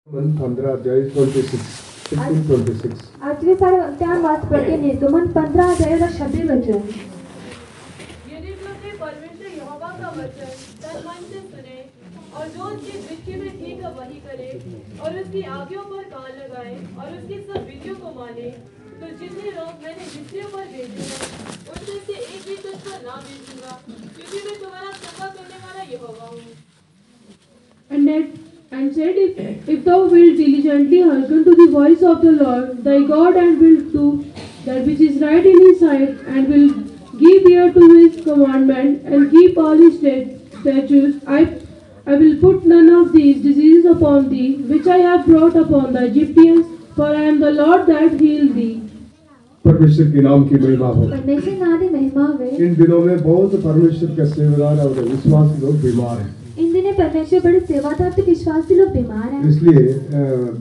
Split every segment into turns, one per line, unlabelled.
15 अध्याय 16
आजवी सारे त्या वाचपटे निर्गमन 15 अध्यायाला 26 वचन।
यदि तुम ने परमेश्वर यहोवा का वचन तन मन से सुने और जो उसकी दृष्टि में ठीक है वही करे और उसकी आज्ञाओं पर कान लगाए और उसकी सब विधियों को माने, तो जितने लोग मैंने मिस्रियों पर भेजे हैं उनमें से एक भी तुझ पर ना भेजूंगा, क्योंकि मैं तुम्हारा संगा करने वाला यहोवा हूँ।
And said, if thou wilt diligently hearken to the voice of the Lord thy God, and wilt do that which is right in his sight, and will give ear to his commandment, and keep all his statutes, I will put none of these diseases upon thee, which I have brought upon the Egyptians, for I am the Lord that heal thee.
परमेश्वर के नाम की महिमा हो।
परमेश्वर नाम की महिमा हो।
इन दिनों में बहुत परमेश्वर के सेवदार और विश्वासी लोग बीमार हैं।
इन दिनों परमेश्वर बड़े सेवादार तो विश्वासी लोग बीमार हैं।
इसलिए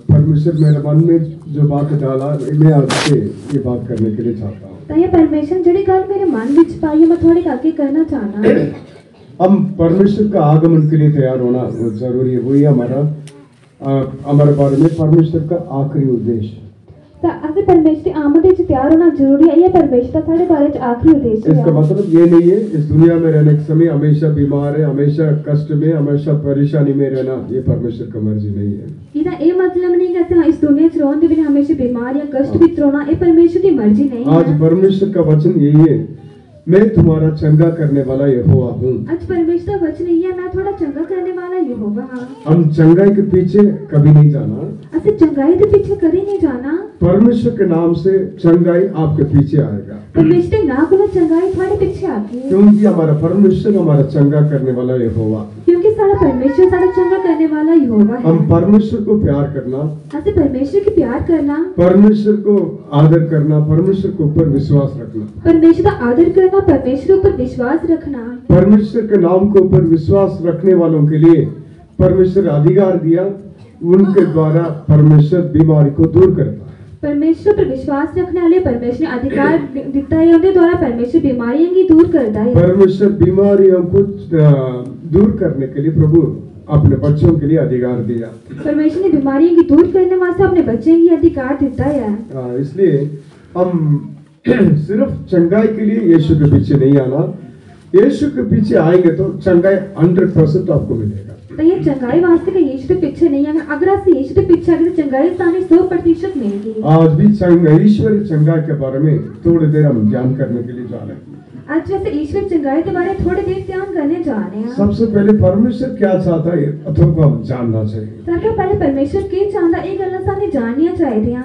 परमेश्वर मेरे मन में जो बात डाला मैं आपसे ये बात करने के लिए चाहता हूँ।
तो ये परमेश्वर जड़ी गल मेरे मन में पाई मैं थोड़ी आगे करना चाहना।
हम परमेश्वर का आगमन के लिए तैयार होना जरूरी है। वही हमारे बारे में परमेश्वर का आखिरी उद्देश्य।
तो अगर परमेश्वर की आमद से तैयार होना जरूरी है। ये परमेश्वर का सारे बारे में आखिरी उद्देश्य है।
इसका मतलब ये नहीं है इस दुनिया में रहने के समय हमेशा बीमार है, हमेशा कष्ट में, हमेशा परेशानी में रहना। ये परमेश्वर का मर्जी नहीं है।
ये मतलब नहीं कहते इस दुनिया में रहने बिना हमेशा बीमार या कष्ट में रहना ये परमेश्वर की मर्जी नहीं है।
आज परमेश्वर का वचन यही है, मैं तुम्हारा चंगा करने वाला यहोवा हूँ।
आज परमेश्वर का वचन यही है, मैं थोड़ा चंगा करने वाला यहोवा हूँ।
हम चंगाई के पीछे कभी नहीं जाना।
ऐसे चंगाई के पीछे कभी नहीं जाना।
परमेश्वर के नाम से चंगाई आपके पीछे आएगा।
परमेश्वर ना बोला चंगाई तुम्हारे पीछे आती है।
क्योंकि हमारा परमेश्वर हमारा चंगा करने वाला यहोवा।
क्योंकि सारा परमेश्वर सारा चंगा करने वाला यहोवा है।
हम परमेश्वर को प्यार करना,
ऐसे परमेश्वर की प्यार करना,
परमेश्वर को आदर करना, परमेश्वर के ऊपर विश्वास रखना,
परमेश्वर का आदर करना, परमेश्वर पर विश्वास रखना,
परमेश्वर के नाम के ऊपर विश्वास रखने वालों के लिए परमेश्वर अधिकार दिया, उनके द्वारा परमेश्वर बीमारी को दूर करता है।
परमेश्वर पर विश्वास रखने वाले परमेश्वर ने अधिकार देता है, उनके द्वारा परमेश्वर बीमारियों की दूर करता है।
परमेश्वर बीमारियों को दूर करने के लिए प्रभु अपने बच्चों के लिए अधिकार दिया।
परमेश्वर ने बीमारियों की दूर करने वास्ते अपने बच्चों की अधिकार देता है।
इसलिए हम सिर्फ चंगाई के लिए यीशु के पीछे नहीं आना। यीशु के पीछे आएंगे तो चंगाई 100% आपको मिलेगा।
तो ये चंगाई वास्ते का यीशु के पीछे नहीं आएगा। अगर आप यीशु के पीछे आगे तो चंगाई साने 100% मिलेगी।
आज भी ईश्वरीय चंगाई के बारे में थोड़ी देर हम ध्यान करने के लिए जा रहे हैं।
आज वैसे ईश्वर चंगाई के बारे में थोड़ी देर ध्यान करने जा रहे हैं।
सबसे पहले परमेश्वर क्या चाहता है अथवा को हम जानना चाहिए।
सबसे पहले परमेश्वर क्या चाहता है एक गल्ला साने जानना चाहिए।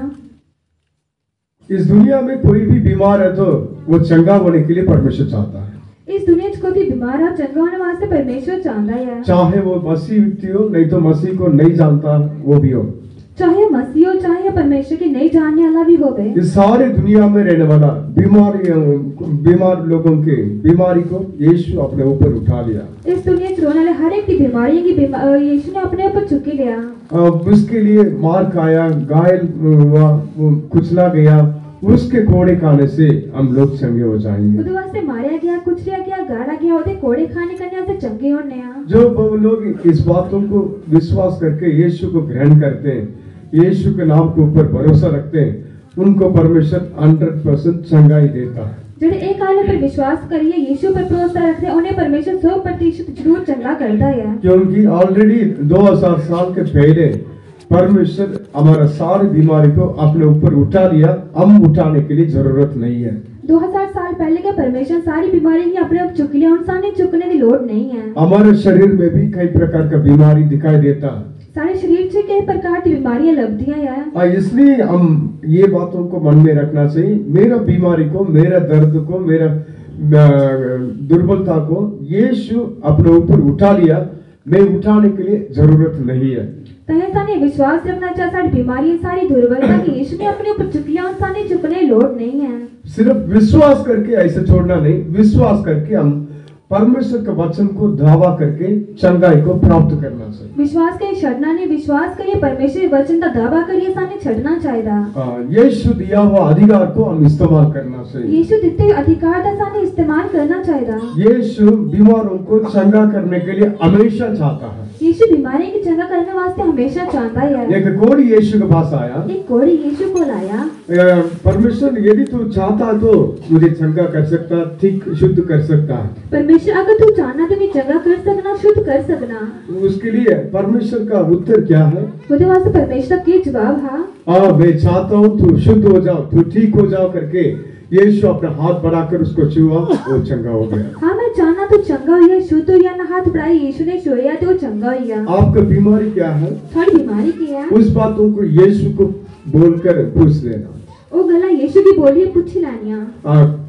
इस दुनिया में कोई भी बीमार है तो वो चंगा होने के लिए परमेश्वर चाहता है।
इस दुनिया में कोई भी बीमार है चंगा होने वास्ते परमेश्वर चाहता है।
चाहे वो मसीह व्यक्ति हो, नहीं तो मसीह को नहीं जानता वो भी हो,
चाहे मसीह हो चाहे परमेश्वर की नहीं जानने वाला भी हो।
इस सारे दुनिया में रहने वाला बीमार लोगों के बीमारी को यीशु अपने ऊपर उठा लिया।
इस दुनिया में रहने वाले हर एक की बीमारी की यीशु ने अपने ऊपर चुकी लिया।
उसके लिए मार खाया, घायल हुआ, कुचला गया, उसके कोड़े खाने से हम लोग चंगे हो जाएंगे।
उस वास्ते मारा गया, कुचलिया गया, गाड़ा गया, उसे कोड़े खाने करने से चंगे होने हैं।
जो लोग इस बातों को विश्वास करके यीशु को ग्रहण करते हैं, यीशु के नाम के ऊपर भरोसा रखते हैं, उनको परमेश्वर 100% चंगाई देता है।
जो एक आले पर विश्वास करिए, यीशु पर भरोसा रखते हैं, उन्हें परमेश्वर 100% जरूर चंगा करता है।
क्योंकि ऑलरेडी 2000 साल के पहले परमेश्वर हमारा सारी बीमारी को अपने ऊपर उठा लिया। हम उठाने के लिए जरूरत नहीं है।
2000 साल पहले के परमेश्वर सारी बीमारी की अपने आप चुक लिया, उनसे चुकने की लोड़ नहीं है।
हमारे शरीर में भी कई प्रकार का बीमारी दिखाई देता है।
सारे शरीर से कई प्रकार की बीमारियां लभदियां हैं।
इसलिए हम ये बातों को मन में रखना चाहिए। मेरा बीमारी को, मेरा दर्द को, मेरा दुर्बलता को यीशु अपने ऊपर उठा लिया, मैं उठाने के लिए जरूरत नहीं है।
साने विश्वास रखना चाहिए सारी बीमारी सारी दुर्बलता की यीशु ने अपने ऊपर चुक लिया, उनसे चुकने लोड़ नहीं है।
सिर्फ विश्वास करके ऐसे छोड़ना नहीं, विश्वास करके हम परमेश्वर के वचन को दावा करके चंगाई को प्राप्त करना चाहिए।
विश्वास करिए छड़ना नहीं, विश्वास करिए परमेश्वर वचन का दावा करिए, साने छड़ना चाहिए।
यीशु दिया हुआ अधिकार को हम इस्तेमाल करना चाहिए।
यीशु देते हुए अधिकार का साने इस्तेमाल करना चाहिए।
यीशु बीमारों को चंगा करने के लिए हमेशा चाहता है।
यीशु बीमारी की चंगा करने वास्ते हमेशा चाहता ही है।
एक कोड़ी यीशु के पास आया,
एक कोड़ी यीशु को लाया,
परमेश्वर यदि तू चाहता तो मुझे चंगा कर सकता, ठीक शुद्ध कर सकता है।
परमेश्वर अगर तू चाहना तो मैं चंगा कर सकना, शुद्ध कर सकना।
उसके लिए परमेश्वर का उत्तर क्या है?
उसके वास्ते परमेश्वर के जवाब है,
मैं चाहता हूँ तू शुद्ध हो जाओ, तू ठीक हो जाओ करके यीशु अपना हाथ बढ़ाकर उसको छुआ, वो चंगा हो गया।
हाँ मैं चाहना तो चंगा हो गया, शुद्ध हो गया, ना हाथ बढ़ाया, यीशु ने छुआ तो वो चंगा हो गया।
आपका बीमारी क्या है?
थोड़ी बीमारी की है,
उस बातों को यीशु को बोलकर पूछ लेना।
वो गला यीशु की बोलिए पूछ लानिया।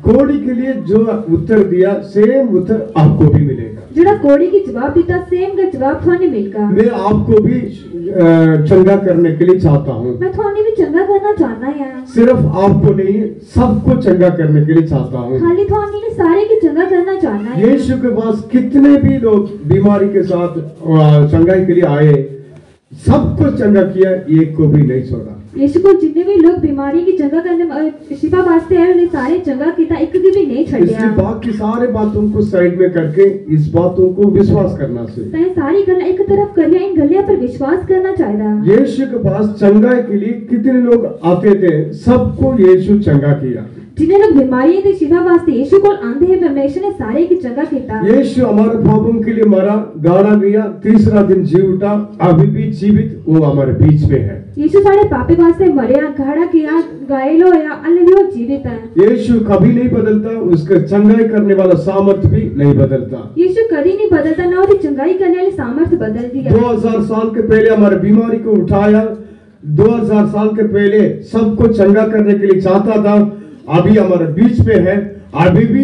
कोड़ी के लिए जो उत्तर दिया सेम उत्तर आपको भी मिलेगा।
जोड़ा कोड़ी की जवाब देता सेम का जवाब थोने मिलेगा।
मैं आपको भी चंगा करने के लिए चाहता हूँ।
मैं थोने भी चंगा करना चाहना है।
सिर्फ आपको नहीं, सबको चंगा करने के लिए चाहता हूँ।
खाली थोने ने सारे की चंगा करना चाहना है।
यीशु के पास कितने भी लोग बीमारी के साथ चंगाई के लिए आए, सबको चंगा किया, एक को भी नहीं छोड़ा।
यीशु को जितने भी लोग बीमारी की चंगा करने शिफा वास्ते आए उन्हें सारे चंगा किया, एक की भी नहीं
इसलिए
छड़िया।
बाकी सारे बातों को साइड में करके इस बातों को विश्वास करना चाहिए।
तय सारी गल्ला एक तरफ करिया, इन गलिया पर विश्वास करना चाहिए।
यीशु के पास चंगाई के लिए कितने लोग आते थे, सबको यीशु चंगा किया।
जिन्हें लोग बीमारी थी शिफा वास्ते यीशु को आंधे हैं, परमेश्वर ने सारे की चंगा किया।
यीशु हमारे पापों के लिए मरा, गाड़ा गया, तीसरा दिन जी उठा, अभी भी जीवित वो हमारे बीच में है।
यीशु सारे पापे वास्ते मरिया, घाड़ा किया, घायल होया, अल्ले वो जीवित है।
यीशु कभी नहीं बदलता, उसका चंगाई करने वाला सामर्थ भी नहीं बदलता।
यीशु कभी नहीं बदलता, ना उसकी चंगाई करने वाली सामर्थ बदल दिया।
2000 साल के पहले हमारे बीमारी को उठाया, 2000 साल के पहले सबको चंगा करने के लिए चाहता था, अभी हमारे बीच में है, अभी भी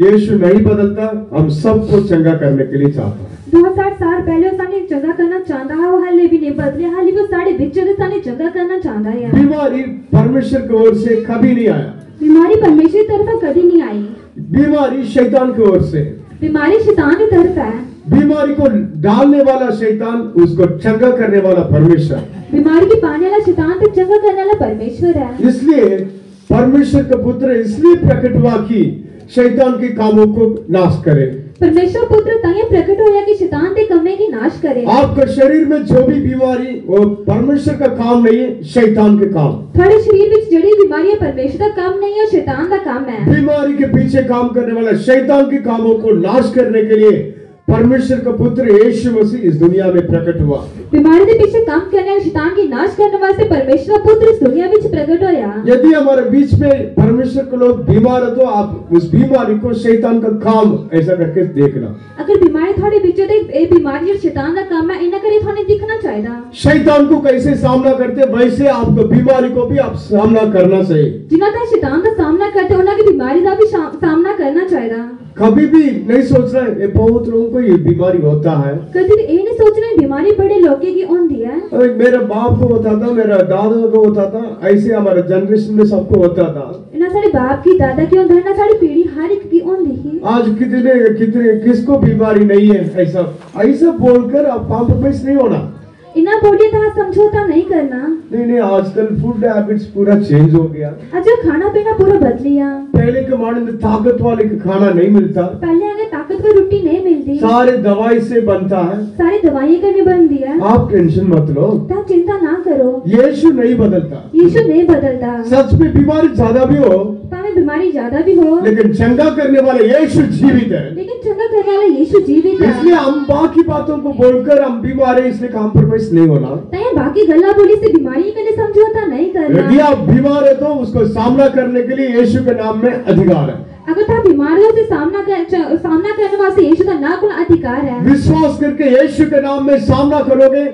यीशु नहीं बदलता, हम सबको चंगा करने के लिए चाहता है।
2000 साल पहले उसने चंगा करना चाहता है, वो हाले भी नहीं बदले, हाले वो सारे बिच उसने चंगा करना चाहता है।
बीमारी परमेश्वर की ओर से कभी नहीं आया,
बीमारी परमेश्वर की तरफ कभी नहीं आई,
बीमारी शैतान की ओर से।
बीमारी शैतान की तरफ है।
बीमारी को डालने वाला शैतान, उसको चंगा करने वाला परमेश्वर।
बीमारी की पाने वाला शैतान तो चंगा करने वाला परमेश्वर है।
इसलिए परमेश्वर का पुत्र इसलिए प्रकट हुआ कि शैतान के कामों को नाश करे।
परमेश्वर पुत्र ताये प्रकट होया कि शैतान के कमे की नाश करे।
आपका शरीर में जो भी बीमारी, वो परमेश्वर का काम नहीं है, शैतान के काम।
थोड़े शरीर में जड़ी बीमारी है, परमेश्वर का काम नहीं है, शैतान का काम है।
बीमारी के पीछे काम करने वाला शैतान के कामों को नाश करने के लिए परमेश्वर का पुत्र यीशु मसीह इस दुनिया में प्रकट हुआ।
बीमारी के पीछे काम करने वाले शैतान की नाश करने वास्ते परमेश्वर पुत्र इस दुनिया में प्रकट होया।
यदि हमारे बीच में परमेश्वर के लोग बीमार है, तो आप उस बीमारी को शैतान का काम ऐसा करके देखना।
अगर बीमारी थोड़ी बीच में ए बीमारी और शैतान का काम है, इन्हें करे थोड़ी दिखना चाहिए।
शैतान को कैसे सामना करते, वैसे आपको बीमारी को भी आप सामना करना चाहिए।
जिन्हें तो शैतान का सामना करते उन्हें की बीमारी का भी सामना करना चाहिए।
कभी भी नहीं सोच रहे ये बहुत लोगों को ये बीमारी होता है।
कभी ये नहीं सोच रहे बीमारी बड़े लोगों की होती है।
अरे मेरे बाप को होता था, मेरा दादा को होता था, ऐसे हमारे जनरेशन में सबको होता था।
ना सारे बाप की दादा की होता है, ना सारी पीढ़ी हर एक की होती है।
आज कितने किसको बीमारी नहीं है, ऐसा ऐसा बोलकर आप कॉम्प्रोमाइज नहीं होना।
इना बोलिए तो समझौता नहीं करना।
नहीं, आजकल फूड हैबिट्स पूरा चेंज हो गया।
अच्छा खाना पीना पूरा बदल लिया।
पहले के मामले में ताकत वाले खाना नहीं मिलता,
पहले अगर ताकतवर रोटी नहीं मिलती,
सारे दवाई से बनता है,
सारी दवाइयाँ करने बन दिया।
आप टेंशन मत लो,
तो चिंता ना करो,
यीशु नहीं बदलता।
यीशु नहीं बदलता।
सच में बीमारी ज्यादा भी हो,
पावे बीमारी ज्यादा भी हो,
लेकिन चंगा करने वाला यीशु जीवित है।
लेकिन चंगा करने वाला यीशु जीवित है।
इसलिए हम बाकी बातों को बोलकर हम बीमार है इसलिए कॉम्प्रोमाइज नहीं होना।
तय बाकी गला बोली से बीमारी के लिए समझौता नहीं करना।
यदि आप बीमार है तो उसको सामना करने के लिए यीशु के नाम में अधिकार है।
अगर आप बीमारियों से सामना करने वास्ते यीशु का ना कोई अधिकार है।
विश्वास करके यीशु के नाम में सामना करोगे,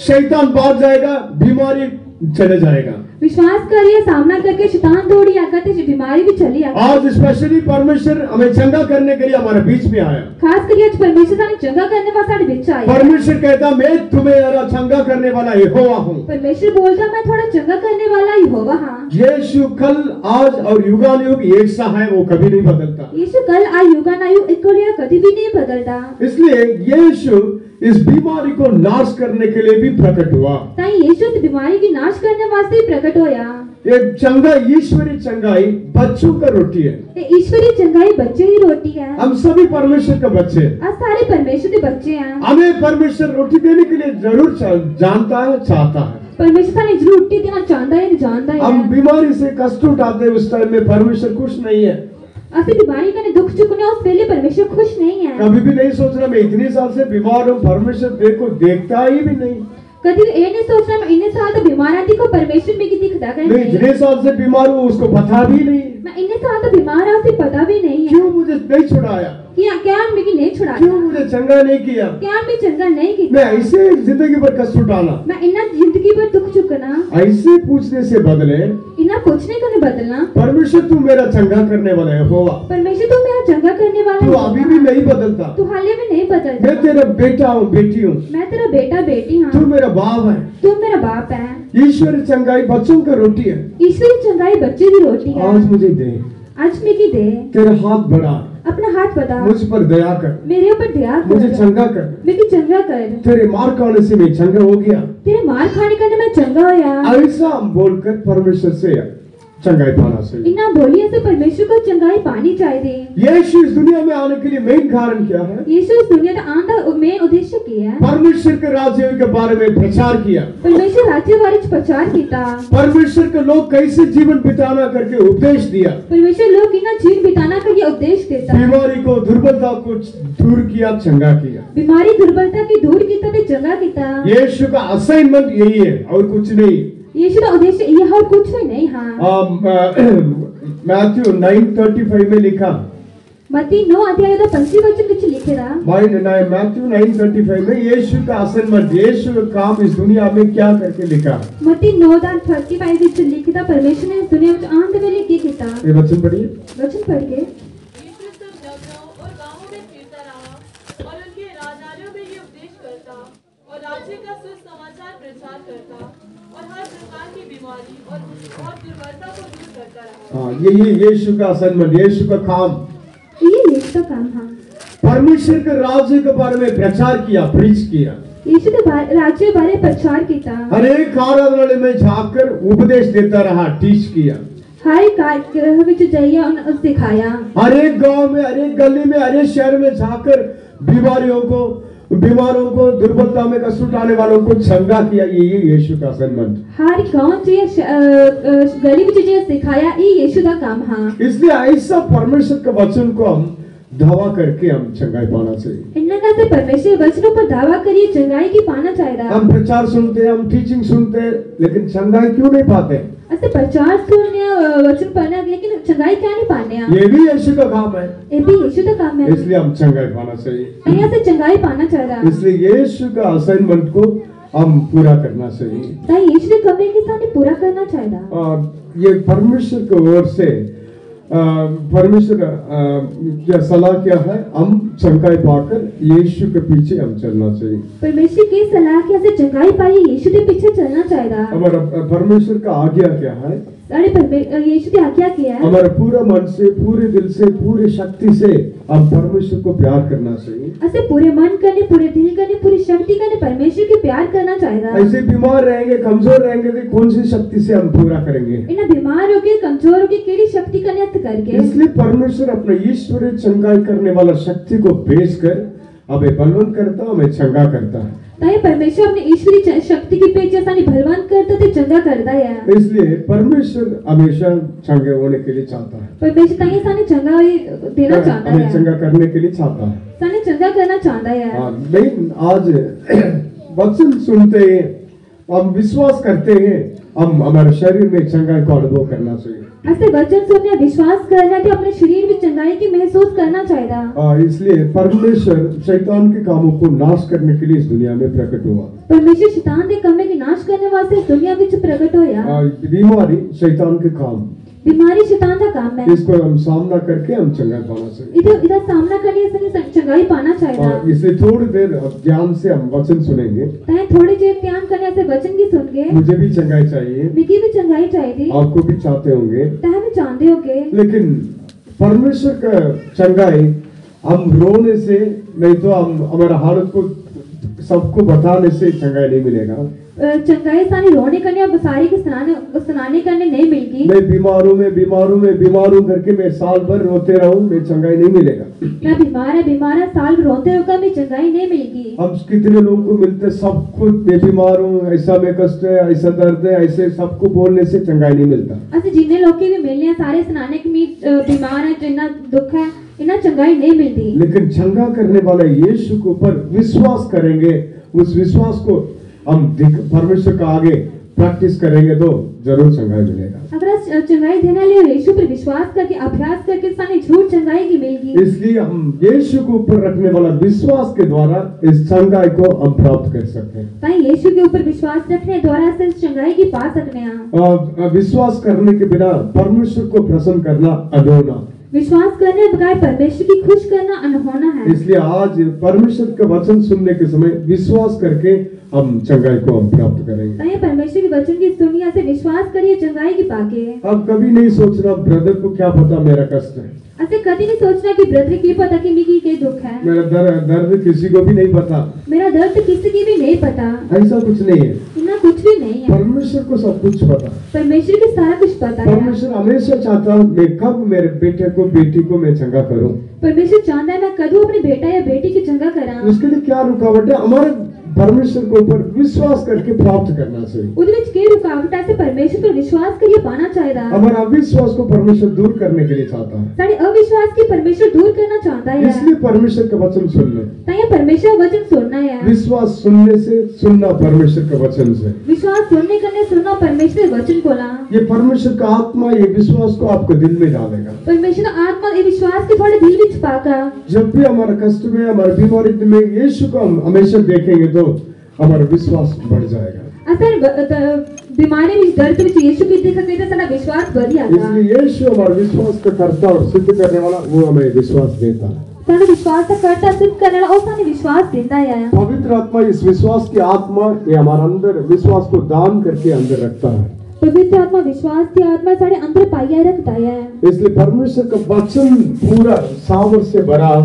शैतान भाग जाएगा, बीमारी चले जाएगा।
विश्वास करिए, सामना करके शैतान दौड़ी आकर तो बीमारी भी चली आकर।
आज स्पेशली परमेश्वर हमें चंगा करने के लिए हमारे बीच में आया।
खास करके आज परमेश्वर ने चंगा करने वाला सारे बीच आया।
परमेश्वर कहता मैं तुम्हें चंगा करने वाला यहोवा हूँ।
परमेश्वर बोलता मैं थोड़ा चंगा करने वाला यहोवा हूँ।
यीशु कल आज और युगानुयुग एक सा है, वो कभी नहीं बदलता।
यीशु कल आज युगानुयुग एक कभी भी नहीं बदलता।
इसलिए यीशु इस बीमारी को नाश करने के लिए भी प्रकट हुआ।
ताई यीशु इस बीमारी की नाश करने वास्ते ही प्रकट होया।
ये चंगाई, ईश्वरी चंगाई बच्चों का रोटी है।
ये ईश्वरी चंगाई बच्चे की रोटी है।
हम सभी परमेश्वर के बच्चे हैं।
आज सारे परमेश्वर के बच्चे हैं।
हमें परमेश्वर रोटी देने के लिए जरूर जानता है, चाहता है।
परमेश्वर ने जरूर रोटी देना चाहता है, जानता है।
हम बीमारी से कष्ट उठाते हैं, उस टाइम में परमेश्वर खुश नहीं है।
असली बीमारी का दुख चुकने उस पहले परमेश्वर खुश नहीं है।
कभी भी नहीं सोचना मैं इतने साल से बीमार हूँ, परमेश्वर देखो देखता ही भी नहीं।
कभी ये नहीं सोचना मैं इतने साल तो बीमार आती को परमेश्वर में की दिखता है।
मैं इतने साल से बीमार हूँ, उसको पता भी नहीं।
मैं इतने साल तो बीमार आती पता भी नहीं है।
क्यों मुझे नहीं छुड़ाया?
क्या मेरी नहीं छुड़ाया?
क्यों मुझे चंगा नहीं किया?
क्या मैं चंगा नहीं किया?
मैं ऐसे जिंदगी पर कष्ट उठाना,
मैं इन्ना जिंदगी पर दुख चुकना,
ऐसे पूछने से बदले
इन्ना पूछने को नहीं बदलना।
परमेश्वर तू मेरा चंगा करने वाला है होगा।
परमेश्वर तू मेरा चंगा करने वाला
तू
है।
अभी भी नहीं बदलता।
तू हाल में नहीं बदलता।
मैं तेरा बेटा हूँ, बेटी हूँ।
मैं तेरा बेटा बेटी हूँ।
तू मेरा बाप है।
तू मेरा बाप है।
ईश्वरी चंगाई बच्चों की रोटी है।
ईश्वरी चंगाई बच्चे की रोटी है।
आज मुझे दे,
आज मेरी दे।
तेरा हाथ बढ़ा,
अपना हाथ बढ़ा,
मुझ पर दया कर,
मेरे ऊपर दया कर,
मुझे चंगा कर।
मेरी चंगा कर।
तेरे मार खाने से मैं चंगा हो गया।
तेरे मार खाने का मैं चंगा होया।
ऐसा हम बोलकर परमेश्वर से चंगाई पाना चाहिए।
इन्ना बोलिए से परमेश्वर को चंगाई पानी चाहिए।
यीशु इस दुनिया में आने के लिए मेन कारण क्या है?
यीशु इस दुनिया का आने का मेन उद्देश्य क्या है?
परमेश्वर के राज्य के बारे में प्रचार किया।
परमेश्वर राज्य बारे में प्रचार किया।
परमेश्वर के लोग कैसे जीवन बिताना करके उपदेश दिया।
परमेश्वर लोग इन्ना जीवन बिताना करके उपदेश देता।
बीमारी को, दुर्बलता को दूर किया, चंगा किया।
बीमारी दुर्बलता की दूर किया तो चंगा किया।
यीशु का असाइनमेंट यही है और कुछ नहीं।
यीशु का उद्देश्य यह और कुछ भी नहीं। हाँ,
मैथ्यू 9:35 में लिखा,
मत्ती 9 अध्याय का 25 वचन कुछ लिखे रहा।
मैथ्यू 9:35 में यीशु का असाइनमेंट, यीशु का काम इस दुनिया में क्या करके लिखा।
मत्ती 9:35 विच लिखा परमेश्वर ने इस दुनिया में आंध वेले की किया।
ये वचन पढ़िए।
वचन पढ़ के
यीशु सब नगरों और गांवों में फिरता रहा और उनके राजधानियों में ये उपदेश करता और राज्य का सुसमाचार प्रचार करता और हर प्रकार की बीमारी और दुर्बलता को दूर करता रहा।
हाँ, ये यीशु का असाइनमेंट, यीशु का काम,
ये यीशु का काम है।
परमेश्वर के राज्य के बारे में प्रचार किया, प्रीच किया।
यीशु के राज्य बारे प्रचार किया।
हर एक आराधनालय में जाकर उपदेश देता रहा, टीच किया।
हर एक ग्रह विच जाइए और सिखाया।
हर एक गांव में, हर एक गली में, हर एक शहर में जाकर बीमारों को, दुर्बलता में कष्ट उठाने वालों को चंगा किया। ये यीशु का असाइनमेंट।
हर गांव गली में जाइए सिखाया, ये यीशु का काम है।
इसलिए ऐसा परमेश्वर के वचन को हम दावा करके हम चंगाई पाना चाहिए।
इन्ना का से परमेश्वर वचनों पर दावा करिए चंगाई की पाना चाहिए।
हम प्रचार सुनते हैं, हम टीचिंग सुनते हैं, लेकिन चंगाई क्यों नहीं पाते?
ऐसे प्रचार सुनने वचन पढ़ने लेकिन चंगाई क्या नहीं पाने?
ये भी यीशु का काम है।
ये भी यीशु का काम है।
इसलिए हम चंगाई पाना चाहिए।
यहाँ से चंगाई पाना चाहिए।
इसलिए यीशु का असाइनमेंट को हम पूरा करना चाहिए।
ताई यीशु के कमरे के साथ पूरा करना चाहिए।
और ये परमेश्वर की ओर से परमेश्वर क्या सलाह क्या है? हम चंगाई पाकर यीशु के पीछे हम चलना चाहिए।
परमेश्वर की सलाह के से चंगाई पाई यीशु के पीछे चलना चाहिए।
हमारा परमेश्वर का आज्ञा क्या है?
यीशु की आज्ञा क्या है?
हमारे पूरे मन से, पूरे दिल से, पूरी शक्ति से हम परमेश्वर को प्यार करना चाहिए।
ऐसे पूरे मन करने, पूरे दिल करने, पूरी शक्ति करने परमेश्वर के प्यार करना चाहिए।
ऐसे बीमार रहेंगे, कमजोर रहेंगे तो कौन सी शक्ति से हम पूरा करेंगे?
इन्हें बीमार होके, कमजोर होके केड़ी शक्ति का नियत करके।
इसलिए परमेश्वर अपने ईश्वरीय चंगाई करने वाला शक्ति को भेजकर हमें बलवंत करता, हमें चंगा करता है।
ताई परमेश्वर अपनी ईश्वरी शक्ति की पेच जैसा बलवंत करता थे, चंगा करता है।
इसलिए परमेश्वर हमेशा चंगे होने के लिए चाहता है।
परमेश्वर ताई साने चंगा देना चाहता
हमें
है,
चंगा करने के लिए चाहता है।
साने चंगा करना चाहता है।
लेकिन आज वचन सुनते हैं, हम विश्वास करते हैं, हम हमारे शरीर में चंगाई को अनुभव करना चाहिए।
ऐसे वचन सुनने विश्वास करना कि अपने शरीर में चंगाई की महसूस करना चाहिए।
इसलिए परमेश्वर शैतान के कामों को नाश करने के लिए इस दुनिया में प्रकट हुआ।
परमेश्वर शैतान के कमे की नाश करने वास्ते इस दुनिया में प्रकट होया।
बीमारी शैतान के काम,
बीमारी शैतान का काम है।
इसको हम सामना करके हम चंगाई पाना चाहिए।
इधर सामना करने से चंगाई पाना चाहिए।
इसलिए थोड़ी देर ध्यान से हम वचन सुनेंगे।
थोड़ी देर ध्यान करने से वचन की सुन के
मुझे भी चंगाई चाहिए,
मिकी भी चंगाई चाहिए,
आपको भी चाहते होंगे,
तह भी चाहते होगे।
लेकिन परमेश्वर का चंगाई हम रोने से नहीं तो हम हमारा हालत को सबको बताने से चंगाई नहीं मिलेगा।
चंगाई सानी रोने करने और बसारी के सुनाने करने नहीं मिलगी।
मैं बीमार हूँ करके मैं साल भर रोते रहूं, मैं चंगाई नहीं मिलेगा।
मैं बीमार है साल रोते होगा मैं चंगाई नहीं मिलेगी।
हम कितने लोगों को मिलते, सबको मैं बीमार हूँ, ऐसा में कष्ट है, ऐसा दर्द है, ऐसे सबको बोलने से चंगाई नहीं मिलता।
ऐसे जिन्हें लोग भी मिलने सारे सुनाने की बीमार है, जिन्ना दुख है, इन्हें चंगाई नहीं मिलती।
लेकिन चंगा करने वाले यीशु के ऊपर विश्वास करेंगे, उस विश्वास को हम परमेश्वर का आगे प्रैक्टिस करेंगे तो जरूर चंगाई मिलेगा।
अगर चंगाई देने वाले यीशु पर विश्वास करके अभ्यास करके सानी झूठ चंगाई की मिलेगी।
इसलिए हम यीशु के ऊपर रखने वाला विश्वास के द्वारा इस चंगाई को हम प्राप्त कर सकते हैं।
ताई यीशु के ऊपर विश्वास रखने द्वारा से चंगाई की पा सकते हैं।
विश्वास करने के बिना परमेश्वर को प्रसन्न करना अधूरा।
विश्वास करने बगैर परमेश्वर की खुश करना अनहोना है।
इसलिए आज परमेश्वर का वचन सुनने के समय विश्वास करके हम चंगाई को हम प्राप्त करेंगे।
ताई परमेश्वर के वचन की सुनिए से विश्वास करिए चंगाई की पाके।
अब कभी नहीं सोचना ब्रदर को क्या पता मेरा कष्ट है,
ऐसे कभी नहीं सोचना कि ब्रदर की पता कि मेरी के दुख है,
मेरा दर्द किसी को भी नहीं पता,
मेरा दर्द किसी की भी नहीं पता।
ऐसा कुछ नहीं है,
इतना कुछ भी नहीं है।
परमेश्वर को सब कुछ पता।
परमेश्वर को सारा कुछ पता है।
परमेश्वर हमेशा चाहता है मैं कब मेरे बेटे को बेटी को मैं चंगा करूं।
परमेश्वर चाहता है मैं कदू अपने बेटा या बेटी की चंगा करा।
उसके लिए क्या रुकावट है? हमारे परमेश्वर के ऊपर विश्वास करके प्राप्त करना चाहिए।
उदे विच के रुकावट है से परमेश्वर पर विश्वास करिए पाना चाहिए।
हमारा अविश्वास को परमेश्वर दूर करने के लिए चाहता है।
सारे अविश्वास की परमेश्वर दूर करना चाहता है।
इसलिए परमेश्वर का वचन सुनना।
ताई परमेश्वर वचन सुनना है।
विश्वास सुनने से, सुनना परमेश्वर का वचन से।
विश्वास सुनने करने सुनना परमेश्वर वचन को ला।
ये परमेश्वर का आत्मा ये विश्वास को आपको दिल में डालेगा।
परमेश्वर आत्मा ये विश्वास के थोड़े दिल विच पाका।
जब भी हमारा कष्ट में, हमारे बीमारी में यीशु को हम हमेशा देखेंगे तो हमारा विश्वास बढ़ जाएगा।
असर बीमारी में दर्द में यीशु की देखते तो सारा विश्वास बढ़ जाएगा।
इसलिए यीशु हमारा विश्वास का करता और सिद्ध करने वाला, वो हमें विश्वास देता है।
सारा विश्वास का करता सिद्ध करने वाला और सारा विश्वास देता है।
पवित्र आत्मा इस विश्वास की आत्मा ये हमारे अंदर विश्वास को दान करके अंदर रखता है।
पवित्र आत्मा विश्वास की आत्मा सारे अंदर पाया रखता है।
इसलिए परमेश्वर का वचन पूरा सावर से भरा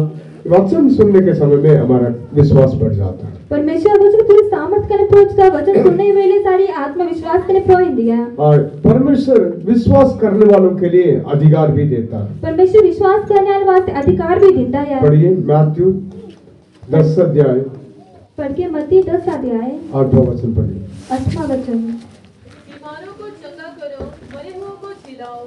वचन सुनने के समय में हमारा विश्वास बढ़ जाता है।
परमेश्वर वचन पूरी सामर्थ करने पहुंचता वचन सुनने वेले सारी आत्मविश्वास करने पहुंच दिया। और
परमेश्वर विश्वास करने वालों के लिए अधिकार भी देता है।
परमेश्वर विश्वास करने वाले वास्ते अधिकार भी देता है।
पढ़िए मैथ्यू 10 अध्याय
पढ़ के मत्ती 10 अध्याय
8वां वचन पढ़िए।
8वां वचन।
बीमारों को चंगा करो, मरे हुओं को जिलाओ,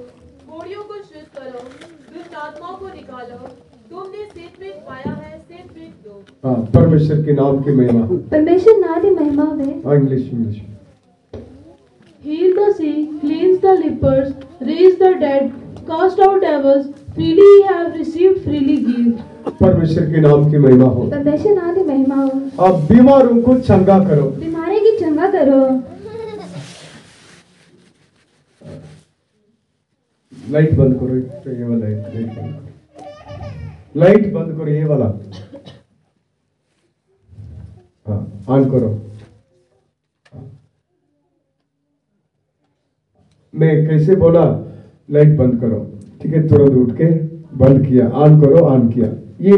कोढ़ियों को शुद्ध करो, दुष्ट आत्माओं को निकालो। तुमने सेवक पाया है, सेवक दो।
हाँ, परमेश्वर के नाम की महिमा।
परमेश्वर नाम की महिमा है।
English.
Heal the sick, cleanse the lepers, raise the dead, cast out devils. Freely ye have received, freely give.
परमेश्वर के नाम की महिमा हो।
परमेश्वर नाम की महिमा हो।
अब बीमारों को चंगा करो।
बीमारी की चंगा करो।
लाइट बंद करो, ये वाला लाइट बंद करो, ये वाला। हाँ, ऑन करो। मैं कैसे बोला लाइट बंद करो, ठीक है? तुरंत उठ के बंद किया, ऑन करो, ऑन किया, ये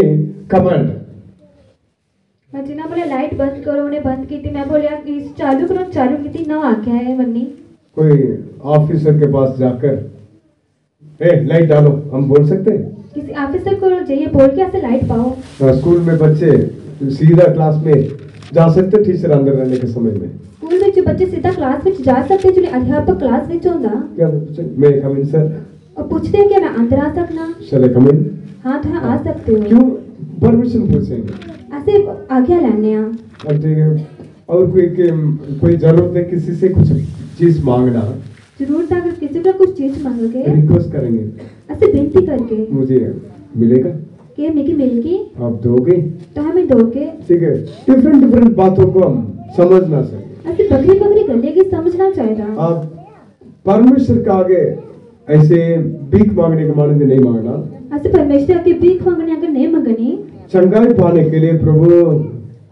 कमांड है।
मैं जिन्हें बोले लाइट बंद करो उन्हें बंद की थी, मैं बोलिया कि चालू करो चालू की थी ना आज्ञा है मन्नी।
कोई ऑफिसर के पास जाकर लाइट डालो हम बोल सकते हैं?
किसी ऑफिसर को जाइए बोल के ऐसे लाइट पाओ।
स्कूल में बच्चे सीधा क्लास में जा सकते, टीचर अंदर रहने के समय में।
स्कूल में बच्चे सीधा क्लास में जा सकते जो अध्यापक क्लास में होंदा।
क्या मैं कम इन सर?
और पूछते हैं कि मैं अंदर आ सकना?
चले कम इन।
हाँ तो आ सकते हो।
क्यों परमिशन पूछेंगे?
ऐसे आज्ञा लेने आ।
और कोई जरूरत है किसी से कुछ चीज मांगना,
जरूरत अगर किसी का कुछ चीज मांगोगे
रिक्वेस्ट करेंगे,
ऐसे विनती करके
मुझे मिलेगा,
कि मिकी मिलेगी,
आप दोगे
तो हमें दोगे।
ठीक है, डिफरेंट बातों को हम समझना चाहिए।
ऐसे बकरी गले की समझना चाहिए।
आप परमेश्वर का आगे ऐसे भीख मांगने के माने नहीं मांगना।
ऐसे परमेश्वर के भीख मांगने अगर नहीं मांगनी,
चंगाई पाने के लिए प्रभु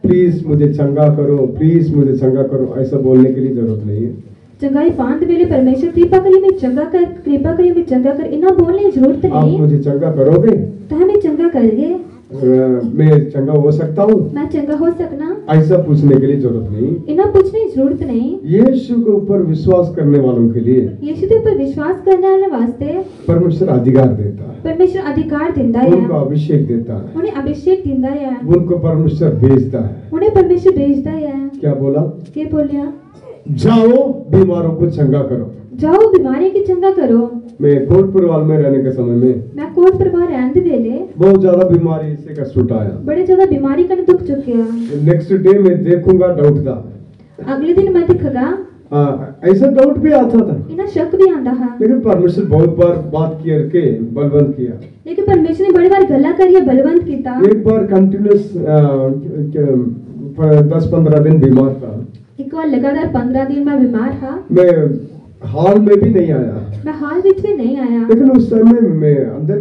प्लीज मुझे चंगा करो, प्लीज मुझे चंगा करो, ऐसा बोलने के लिए जरूरत नहीं है।
चंगाई पांद वेले परमेश्वर कृपा करिए मैं चंगा कर, कृपा करिए मैं चंगा कर, इना बोलने की जरूरत
आप
नहीं।
मुझे चंगा करोगे
तो हमें चंगा करेंगे।
मैं चंगा हो सकता हूँ,
मैं चंगा हो सकना,
ऐसा पूछने के लिए जरूरत नहीं।
इन्हें पूछने की जरूरत नहीं।
यीशु के ऊपर विश्वास करने वालों के लिए
यीशु के ऊपर विश्वास करने वाले वास्ते
परमेश्वर अधिकार देता है,
परमेश्वर अधिकार दिंदा है,
उनको अभिषेक देता है,
उन्हें अभिषेक दिंदा है,
उनको परमेश्वर भेजता है।
उन्हें परमेश्वर भेजता है।
क्या बोला?
के बोलिया?
जाओ बीमारों को चंगा करो।
जाओ बीमारी की चंगा करो।
मैं कोटपुरवाल में रहने के समय में
मैं कोट परिवार रहने दे वेले
बहुत ज्यादा बीमारी से कष्ट उठाया।
बड़े ज्यादा बीमारी का दुख चुकिया।
नेक्स्ट डे मैं देखूंगा डाउट था,
अगले दिन मैं दिखगा
ऐसा डाउट भी आता था,
इन्हें शक भी आंदा है।
लेकिन परमेश्वर बहुत बार बात करके बलवंत किया।
लेकिन परमेश्वर ने बड़ी बार गला करिए बलवंत कीता।
एक बार कंटिन्यूस 10-15 दिन बीमार था।
एक बार लगातार 15 दिन मैं बीमार था।
मैं हाल में भी नहीं आया,
मैं हाल बीच में नहीं आया,
लेकिन उस समय मैं अंदर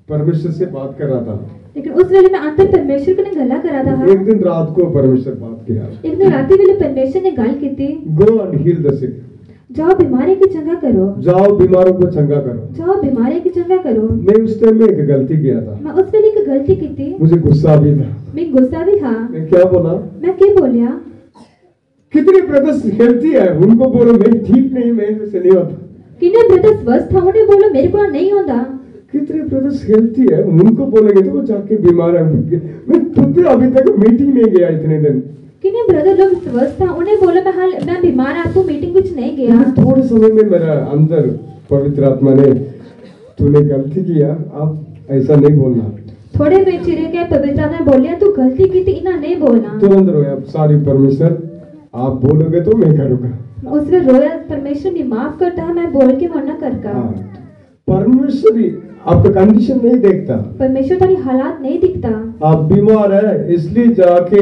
परमेश्वर से बात कर रहा था।
लेकिन उस वेले में अंतर परमेश्वर को ने गला करा था।
एक दिन रात को परमेश्वर बात किया,
एक दिन राती वेले परमेश्वर ने गल की थी,
गो एंड हील द सिक।
जाओ बीमारी की चंगा करो,
जाओ बीमारों को चंगा करो।
जाओ बीमारी की चंगा करो।
मैं उस टाइम में एक गलती किया था,
मैं उस वेले की गलती की थी।
मुझे गुस्सा भी था।
मैं गुस्सा भी था।
मैं क्या बोला?
मैं क्या बोलिया?
कितने ब्रदर्स हेल्थी है, उनको बोलो मैं ठीक नहीं, मैं से नहीं होता।
किन्ने ब्रदर्स स्वस्थ था, उन्हें बोलो मेरे को नहीं होता।
कितने ब्रदर्स हेल्थी है, उनको बोलेंगे तो वो जाके बीमार है। मैं खुद अभी तक मीटिंग नहीं गया इतने दिन।
किन्ने ब्रदर लोग स्वस्थ था, उन्हें बोलो मैं बीमार आपको मीटिंग कुछ नहीं गया।
लेकिन थोड़े समय में मेरा अंदर पवित्र आत्मा ने, तूने गलती किया, अब ऐसा नहीं बोलना।
थोड़े में चिरे के पवित्र आत्मा ने बोलिया तू गलती की थी, इना नहीं बोलना।
तुरंत रोया, सारी परमेश्वर आप बोलोगे तो मैं करूँगा।
उसने रोया, परमेश्वर ने माफ करता है, मैं बोल के मना करता।
परमेश्वर ही आपका कंडीशन नहीं देखता।
परमेश्वर तुम्हारी हालात नहीं दिखता।
आप बीमार है इसलिए जाके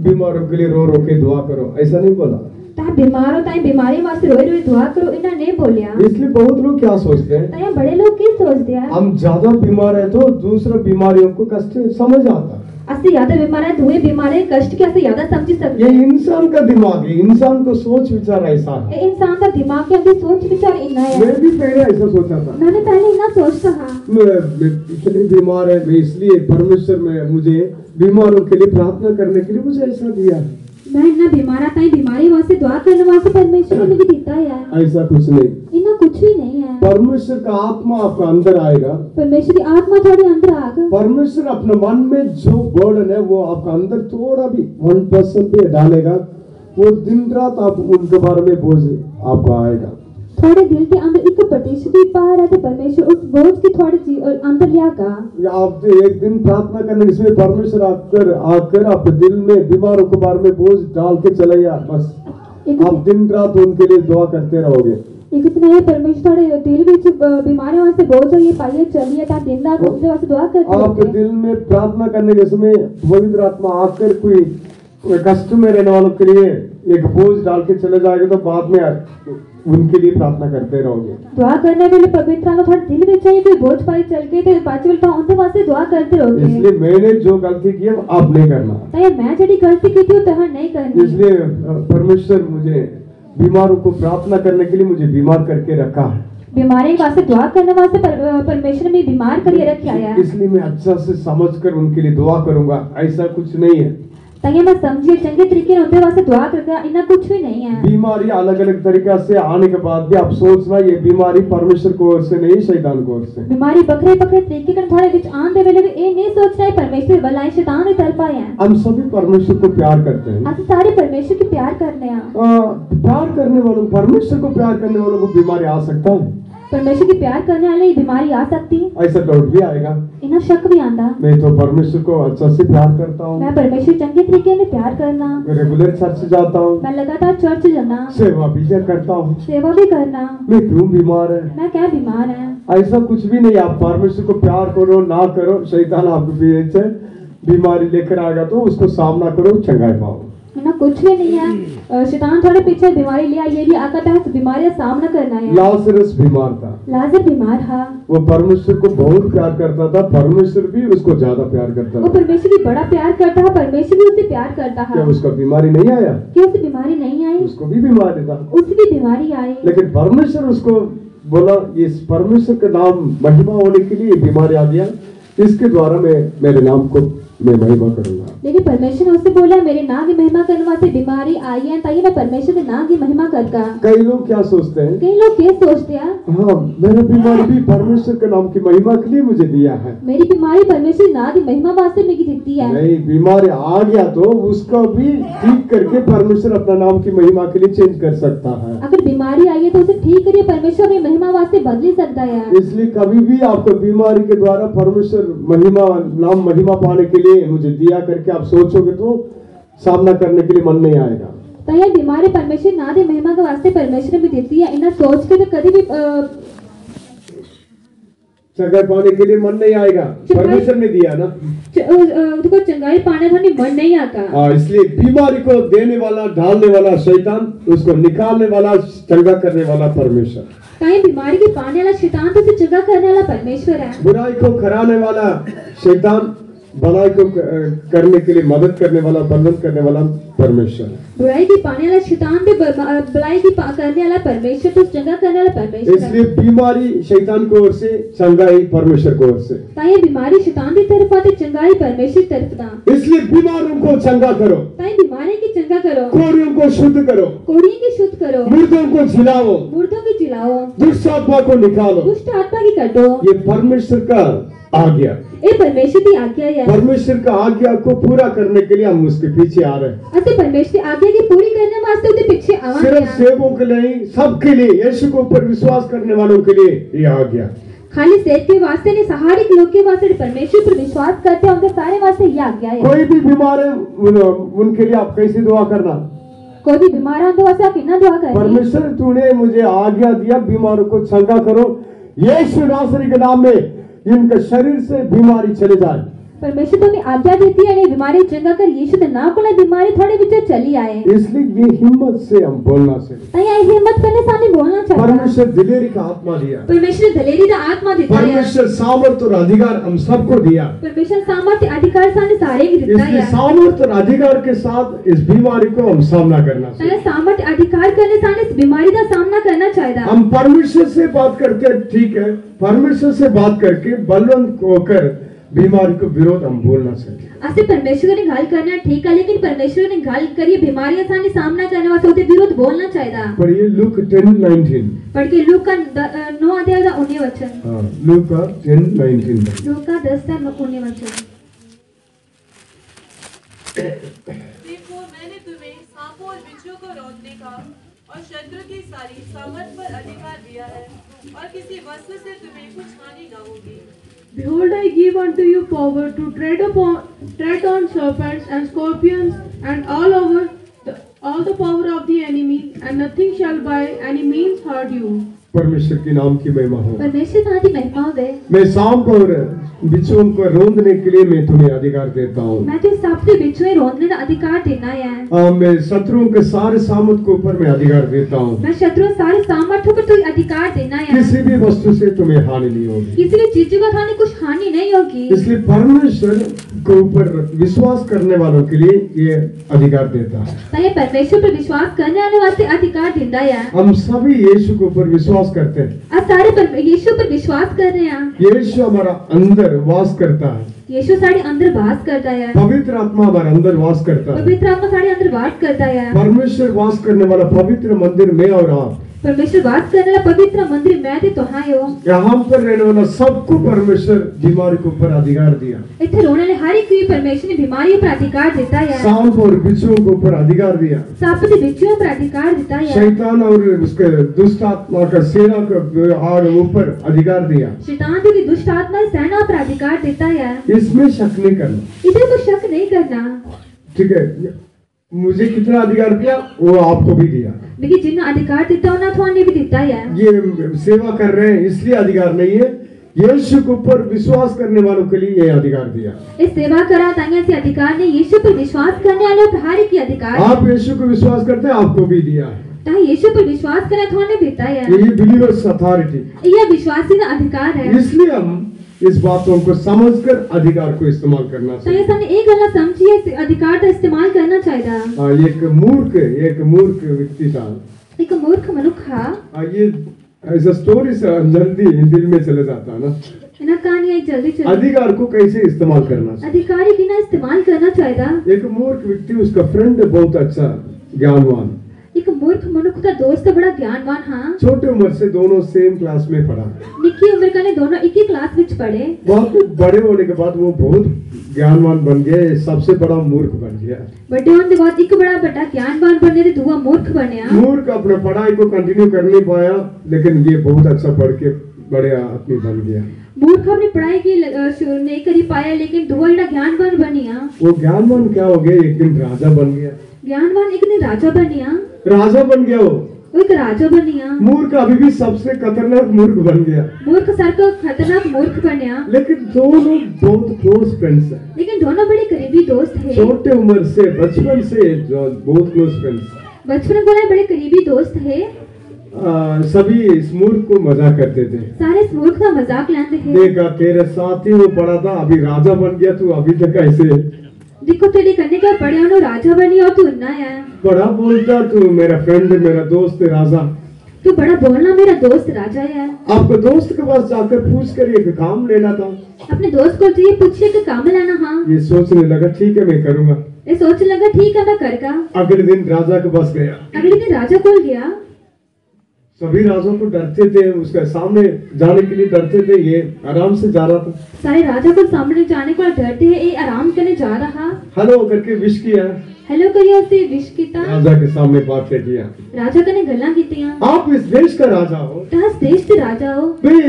बीमारों के लिए रो रो के दुआ करो, ऐसा नहीं बोला।
ताई बीमार हो, ताई बीमारी वास्ते रोए रोए दुआ करो, इना नहीं बोलिया।
इसलिए बहुत लोग क्या सोचते हैं,
ताई बड़े लोग क्या सोचते हैं,
हम ज्यादा बीमार है तो दूसरा बीमारियों को कष्ट समझ आता।
असली ज्यादा बीमार है, दुए बीमार है, कष्ट के असली ज्यादा समझ सकते
ये
हैं।
इंसान का दिमाग है, इंसान को सोच विचार ऐसा है।
ये इंसान का दिमाग के अंदर सोच विचार इना है।
मैं भी पहले ऐसा सोचा था,
मैंने पहले इना सोचता था।
मैं इतने बीमार है, मैं इसलिए परमेश्वर में मुझे बीमारों के लिए प्रार्थना करने के लिए मुझे ऐसा दिया।
मैं इतना बीमार आता है, बीमारी वास्ते दुआ करने वास्ते परमेश्वर ने मुझे देता है।
ऐसा कुछ नहीं,
इना कुछ भी नहीं है।
परमेश्वर का आत्मा आपका अंदर आएगा,
परमेश्वर की आत्मा थोड़े अंदर आकर
परमेश्वर अपने मन में जो बर्डन है वो आपका अंदर थोड़ा भी 1% भी डालेगा, वो दिन रात आप उनके बारे में बोझ आपको आएगा।
थोड़े दिल के अंदर 1% भी पार है तो परमेश्वर उस बोझ की थोड़ी सी और अंदर लियागा।
आप एक दिन प्रार्थना करने जिसमें परमेश्वर आकर आपके दिल में बीमारों के बारे में बोझ डाल के चले गया, बस आप दिन रात उनके लिए दुआ करते रहोगे।
एक इतना ये परमेश्वर थोड़े दिल विच बीमारियों वास्ते बोझ है, ये पाइए चलिए ता दिन रात उनके वास्ते दुआ करते
आपके
रहोगे।
दिल में प्रार्थना करने के समय पवित्र आत्मा आकर कोई कष्ट में रहने वालों के लिए एक बोझ डाल के चले जाएगा तो बाद में उनके लिए प्रार्थना करते रहोगे।
दुआ करने वाले पवित्र आत्मा थोड़ा दिल में चाहिए, कोई बोझ पाई चल के तो पांचवें तो उनके वास्ते दुआ करते रहोगे।
इसलिए मैंने जो गलती की है आप नहीं करना।
ताई मैं जड़ी गलती की थी तो नहीं करनी।
इसलिए परमेश्वर मुझे बीमारों को प्रार्थना करने के लिए मुझे बीमार करके रखा है।
बीमारी वास्ते दुआ करने वास्ते परमेश्वर ने बीमार करके रखा है।
इसलिए मैं अच्छा से समझकर उनके लिए दुआ करूंगा, ऐसा कुछ नहीं है।
ताकि मैं समझिए चंगे तरीके से उनके वास्ते दुआ करके इतना कुछ भी नहीं है।
बीमारी अलग अलग तरीके से आने के बाद भी आप सोचना ये बीमारी परमेश्वर की ओर से नहीं, शैतान की ओर से।
बीमारी बकरे बकरे तरीके कर थोड़े बीच आन दे वेले ये नहीं सोचना है परमेश्वर भलाई शैतान की तरफ आए हैं।
हम सभी परमेश्वर को प्यार करते हैं।
असली सारे परमेश्वर की प्यार करने हैं।
प्यार करने वालों, परमेश्वर को प्यार करने वालों को बीमारी आ सकता है,
परमेश्वर की प्यार करने वाले ये बीमारी आ सकती,
ऐसा डाउट भी आएगा।
इन्हें शक भी आंदा।
मैं तो परमेश्वर को अच्छा से प्यार करता हूँ,
मैं परमेश्वर चंगे तरीके से प्यार करना,
मैं रेगुलर चर्च जाता हूँ,
मैं लगातार चर्च जाना,
सेवा भी करता हूँ।
सेवा भी करना।
मैं क्यों बीमार है?
मैं क्या बीमार है?
ऐसा कुछ भी नहीं। आप परमेश्वर को प्यार करो ना करो, शैतान आपके पीछे बीमारी लेकर आएगा तो उसको सामना करो, चंगाई पाओ।
ना कुछ भी नहीं है। शैतान थोड़े पीछे बीमारी लिया, ये भी आता है बीमारी का सामना करना है।
लाजरस बीमार था,
लाजर बीमार था,
वो परमेश्वर को बहुत प्यार करता था, परमेश्वर भी उसको ज्यादा प्यार करता
वो
था।
परमेश्वर की बड़ा प्यार करता है, परमेश्वर भी उसे प्यार करता
क्या
है।
उसका बीमारी नहीं आया?
क्या उसे बीमारी नहीं आई?
उसको भी बीमारी था,
उसे भी बीमारी आई।
लेकिन परमेश्वर उसको बोला, इस परमेश्वर का नाम महिमा होने के लिए बीमारी आ गया, इसके द्वारा मैं मेरे नाम को मैं महिमा करूंगा।
लेकिन परमेश्वर ने उससे बोला मेरे नाम की महिमा करने वास्ते बीमारी आई है ताकि मैं परमेश्वर के नाम की महिमा करगा।
कई लोग क्या सोचते हैं,
कई लोग क्या सोचते हैं,
हाँ मेरा बीमारी भी परमेश्वर के नाम की महिमा के लिए मुझे दिया है।
मेरी बीमारी परमेश्वर के नाम की महिमा वास्ते मेरी देती है।
नहीं, बीमारी आ गया तो उसको भी ठीक करके परमेश्वर अपना नाम की महिमा के लिए चेंज कर सकता है।
अगर बीमारी आई है तो उसे ठीक करिए, परमेश्वर अपनी महिमा वास्ते बदल सकता है।
इसलिए कभी भी आपको बीमारी के द्वारा परमेश्वर महिमा पाने के लिए मुझे दिया करके आप सोचोगे तो सामना करने के लिए मन नहीं आएगा।
तो यह बीमारी परमेश्वर ना दे महिमा के वास्ते परमेश्वर भी देती है। इन्हें सोच के तो कभी भी
चंगाई पाने के लिए मन नहीं आएगा। परमेश्वर ने दिया ना,
उसको चंगाई पाने का मन नहीं आता।
इसलिए बीमारी को देने वाला, डालने वाला शैतान, उसको निकालने वाला, चंगा करने वाला परमेश्वर।
कहीं बीमारी की पाने वाला शैतान तो उसे चंगा करने वाला परमेश्वर है।
बुराई को कराने वाला शैतान, भलाई को करने के लिए मदद करने वाला, बंधन करने वाला परमेश्वर।
बुराई की पाने वाला शैतान भी भलाई की करने वाला परमेश्वर, तो चंगा करने वाला परमेश्वर।
इसलिए बीमारी शैतान की ओर से, चंगाई परमेश्वर की ओर से।
ताकि बीमारी शैतान की तरफ आती, चंगाई परमेश्वर की तरफ ना।
इसलिए बीमारों को चंगा करो,
ताकि बीमारी की चंगा करो,
कोड़ियों को शुद्ध करो,
कोड़ियों की शुद्ध करो,
मुर्दों को जिलाओ,
मुर्दों की जिलाओ,
दुष्ट आत्मा को निकालो,
दुष्ट आत्मा की काटो।
ये परमेश्वर का आज्ञा,
ये परमेश्वर की आज्ञा है।
परमेश्वर का आज्ञा को पूरा करने के लिए हम उसके पीछे आ रहे हैं।
असे परमेश्वर की आज्ञा की पूरी करने वास्ते उसके पीछे आवाज
सिर्फ सेवकों के लिए, सबके लिए, यीशु के ऊपर विश्वास करने वालों के लिए ये आज्ञा।
खाली सेठ के वास्ते नहीं, सहारिक लोग के वास्ते, परमेश्वर पर विश्वास करते हैं उनके सारे वास्ते ये आज्ञा है।
कोई भी बीमार है उनके लिए आप कैसे दुआ करना?
कोई भी बीमार है उनके वास्ते आप कितना दुआ करें?
परमेश्वर तूने मुझे आज्ञा दिया बीमारों को चंगा करो, यीशु नासरी के नाम में इनके शरीर से बीमारी चले जाए।
परमेश्वर तुम्हें आज्ञा देती है, बीमारी चंगा कर यीशु के नाम को बीमारी थोड़े विचार चली आए।
इसलिए ये हिम्मत से हम बोलना चाहिए।
हिम्मत करने सामने बोलना चाहिए।
परमेश्वर दिलेरी का आत्मा दिया,
परमेश्वर दिलेरी का आत्मा देता है।
परमेश्वर सामर्थ्य और अधिकार हम सबको दिया।
परमेश्वर सामर्थ्य अधिकार सामने सारे की देता है।
सामर्थ्य और अधिकार के साथ इस बीमारी को हम सामना करना चाहिए।
सामर्थ्य अधिकार करने सामने इस बीमारी का सामना करना चाहिए।
हम परमेश्वर से बात करके, ठीक है, परमेश्वर से बात करके बलवंत होकर बीमारी को विरोध हम बोलना चाहिए।
असे परमेश्वर ने गाल करना ठीक है, लेकिन परमेश्वर ने गाल करिए बीमारियां सामने सामना करने वास्ते उसके विरोध बोलना चाहिए।
पढ़िए लूक 10:19।
पढ़ के लूक का 9 अध्याय का 19 वचन।
हां, लूक का 10:19।
लूक का 10:19 वचन।
देखो मैंने तुम्हें सांपों और बिच्छू को रोकने का और शत्रु की सारी सामर्थ पर अधिकार दिया है, और किसी वस्तु से तुम्हें कुछ हानि न होगी।
Behold, I give unto you power to tread on serpents and scorpions and all the power of the enemy, and nothing shall by any means hurt you.
परमेश्वर के नाम की महिमा हो।
परमेश्वर का नाम महिमा हो।
मैं सांप और बिच्छुओं को रोंदने के लिए मैं तुम्हें अधिकार देता हूँ।
मैं तो सांप से बिच्छू रोंदने का अधिकार देना है।
मैं शत्रुओं के सारे सामर्थ के ऊपर मैं अधिकार देता हूँ।
मैं शत्रुओं सारे सामर्थ्य पर तो अधिकार देना है।
किसी भी वस्तु से तुम्हें हानि नहीं होगी,
किसी भी चीज को खाने कुछ हानि नहीं होगी।
इसलिए परमेश्वर के ऊपर विश्वास करने वालों के लिए ये अधिकार देता है।
ताकि परमेश्वर पर विश्वास करने वाले वास्ते अधिकार देता है।
हम सभी यीशु के ऊपर विश्वास करते हैं।
अब सारे यीशु पर विश्वास कर रहे हैं।
यीशु हमारा अंदर वास करता है।
यीशु सारे अंदर वास करता है।
पवित्र आत्मा हमारे अंदर वास करता है।
पवित्र आत्मा सारे अंदर वास करता है।
परमेश्वर वास करने वाला पवित्र मंदिर में और आप।
परमेश्वर वास करने वाला पवित्र मंदिर में थे तो हाँ यो।
यहाँ पर रहने वाला सबको परमेश्वर बीमारी के ऊपर अधिकार दिया।
इधर रोने वाले हर एक को परमेश्वर ने बीमारी पर अधिकार देता है।
सांप और बिच्छुओं के ऊपर अधिकार दिया।
सांप से बिच्छुओं पर अधिकार देता है।
शैतान और उसके दुष्ट आत्मा का सेना के ऊपर अधिकार दिया।
शैतान की दुष्ट आत्मा सेना पर अधिकार देता है।
इसमें शक नहीं करना।
इधर को शक नहीं करना।
ठीक है, मुझे कितना अधिकार दिया वो आपको भी दिया।
लेकिन जिन्हें अधिकार देता हो ना तो भी देता है।
ये सेवा कर रहे हैं इसलिए अधिकार नहीं है, यीशु के ऊपर विश्वास करने वालों के लिए ये अधिकार दिया।
इस सेवा करा ताकि ऐसे अधिकार ने यीशु पर विश्वास करने वाले पर हर एक की अधिकार।
आप यीशु को विश्वास करते हैं, आपको भी दिया है।
ताकि यीशु पर विश्वास करा तो देता है।
ये बिलीवर्स अथॉरिटी,
यह विश्वासी का अधिकार है।
इसलिए हम इस बातों को समझकर अधिकार को इस्तेमाल करना चाहिए।
तो एक गलत समझिए अधिकार का इस्तेमाल करना चाहिए।
एक मूर्ख व्यक्ति था।
एक मूर्ख मनुष्य था।
ये ऐसा स्टोरी से जल्दी दिल में चले जाता है ना।
इन्हें कहानी जल्दी चल
अधिकार को कैसे इस्तेमाल करना चाहिए।
अधिकारी की ना इस्तेमाल करना चाहिए।
एक मूर्ख व्यक्ति, उसका फ्रेंड बहुत अच्छा ज्ञानवान,
एक मूर्ख मनुष्य का दोस्त बड़ा ज्ञानवान। हाँ,
छोटे उम्र से दोनों सेम क्लास में पढ़ा।
निक्की उम्र का ने दोनों एक ही क्लास में पढ़े।
बहुत बड़े होने के बाद वो बहुत ज्ञानवान बन गए, सबसे बड़ा मूर्ख बन गया।
बड़े होने के बाद एक बड़ा ज्ञानवान बनने थे, दूसरा मूर्ख बनया।
मूर्ख अपना पढ़ाई को कंटिन्यू कर नहीं पाया, लेकिन ये बहुत अच्छा पढ़ के बड़े आदमी बन गया।
मूर्ख अपनी पढ़ाई की शुरू नहीं करी पाया, लेकिन दूसरा ज्ञानवान बनिया।
वो ज्ञानवान क्या हो गया, एक दिन राजा बन गया।
ज्ञानवान एक दिन राजा बनिया।
राजा बन गया वो
एक राजा बनिया।
मूर्ख अभी भी सबसे खतरनाक मूर्ख बन गया।
मूर्ख सर को खतरनाक मूर्ख बनया।
लेकिन दोनों बहुत क्लोज फ्रेंड्स हैं।
लेकिन दोनों बड़े करीबी दोस्त है।
छोटे उम्र से, बचपन से जो बहुत क्लोज फ्रेंड्स।
बचपन को बड़े करीबी दोस्त है।
सभी इस मूर्ख को मजाक करते थे।
सारे इस मूर्ख का मजाक लेते हैं।
देखा तेरे साथ ही वो पढ़ा था, अभी राजा बन गया, तू अभी तक ऐसे।
देखो तेरे करने का बड़े होने राजा बनी और तू ना है।
बड़ा बोलता तू मेरा फ्रेंड, मेरा दोस्त राजा।
तू बड़ा बोलना मेरा दोस्त राजा है।
आपको दोस्त के पास जाकर पूछ कर एक काम लेना था।
अपने दोस्त को ये पूछिए कि काम लाना। हाँ,
ये सोचने लगा ठीक है मैं करूंगा।
ये सोच लगा ठीक है मैं करेगा।
अगले दिन राजा के पास गया।
अगले दिन राजा को गया।
सभी राजाओं को डरते थे, उसके सामने जाने के लिए डरते थे, ये आराम से जा रहा था।
सारे राजा को सामने जाने को डरते हैं, ये आराम करने जा रहा।
हेलो करके विश किया।
हेलो करिए उसे विश किया।
राजा के सामने बातें किया।
राजा कने गल्ला कीतियां।
आप इस देश का राजा हो,
तहस देश के राजा हो।
भाई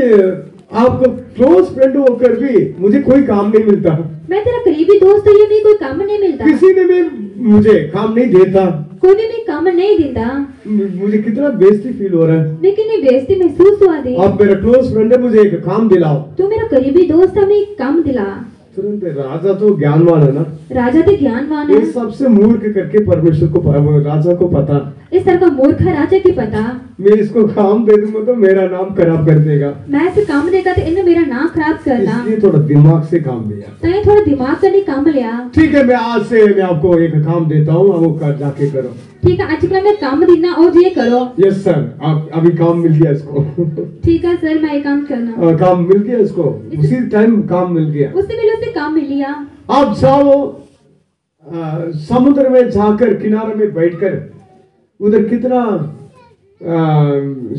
आपको क्लोज फ्रेंड होकर भी मुझे कोई काम नहीं मिलता।
मैं तेरा करीबी दोस्त हूँ, ये भी कोई काम नहीं मिलता।
किसी ने भी मुझे काम नहीं देता।
कोई भी काम नहीं देता।
मुझे कितना बेइज्जती फील हो रहा है।
लेकिन ये बेइज्जती महसूस हुआ दे।
आप मेरा क्लोज फ्रेंड है, मुझे एक काम दिलाओ।
तू मेरा करीबी दोस्त है, मैं काम दिला।
तुरंत राजा तो ज्ञानवान है ना।
राजा तो ज्ञानवान है।
ये सबसे मूर्ख करके परमेश्वर को, राजा को पता,
इस तरह का मूर्ख है राजा की पता।
मैं इसको काम दे दूंगा तो मेरा नाम खराब कर देगा।
मैं इसे काम देगा तो इन्हें मेरा नाम खराब करना।
इसलिए थोड़ा दिमाग से काम दिया।
तय थोड़ा दिमाग का नहीं काम लिया।
ठीक है, मैं आज से मैं आपको एक काम देता हूँ, वो कर जाके करो।
ठीक है, आज मैं काम देना और ये करो।
यस सर, आप अभी काम मिल गया इसको।
ठीक है सर, मैं ये काम करना।
काम मिल गया इसको, उसी टाइम काम मिल गया।
उससे मिले उसे काम मिल लिया।
आप जाओ समुद्र में जाकर किनारे में बैठकर उधर कितना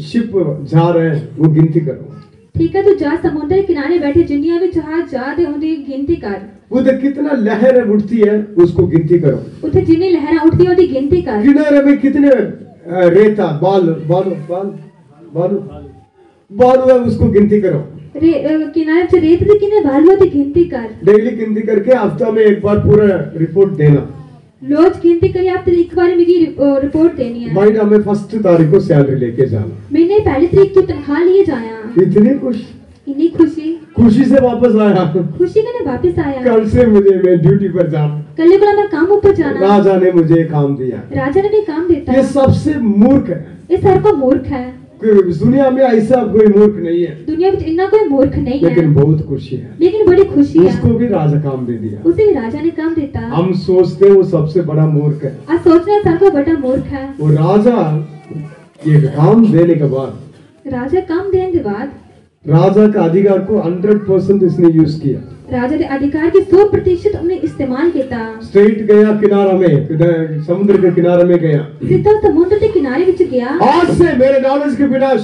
शिप जा रहे हैं वो गिनती करो।
ठीक है, तो जा समुद्र के किनारे बैठे जिन्निया भी जहाज जा दे उनकी गिनती कर।
उधर कितना लहर उठती है उसको गिनती करो।
उधर जिन्नी लहरें उठती होती गिनती कर।
किनारे में कितने रेता बालू बालू बालू बालू बालू है उसको गिनती करो।
किनारे से रेत से कितने बालू होती गिनती कर।
डेली गिनती करके हफ्ता में एक बार पूरा रिपोर्ट देना।
रोज गिनती करिए, आप एक बार मेरी रिपोर्ट देनी है।
महीना में फर्स्ट तारीख को सैलरी लेके जाना।
महीने पहली तारीख को तनख्वाह लिए जाया।
इतनी खुश,
इतनी खुशी
खुशी से वापस आया।
खुशी का वापस आया।
कल से मैं ड्यूटी पर जाना।
कल को मैं काम ऊपर जाना।
राजा ने मुझे काम दिया।
राजा ने भी काम देता।
ये सबसे मूर्ख है।
इस हर को मूर्ख है।
दुनिया में ऐसा कोई मूर्ख नहीं है।
दुनिया में इतना कोई मूर्ख नहीं है।
लेकिन बहुत खुशी है।
लेकिन बड़ी खुशी है।
उसको भी राजा काम दे दिया।
उसे भी राजा ने काम देता।
हम सोचते वो सबसे बड़ा मूर्ख है।
आज सोच रहे सर को बड़ा मूर्ख है।
वो राजा ये काम देने के बाद,
राजा काम देने के बाद
राजा का अधिकार को 100% इसने यूज किया।
राजा ने अधिकार के 100% उन्हें इस्तेमाल किया।
स्ट्रेट गया किनारा में, समुद्र के किनारे में गया।
सीधा समुद्र के किनारे विच गया।
आज से मेरे नॉलेज के बिना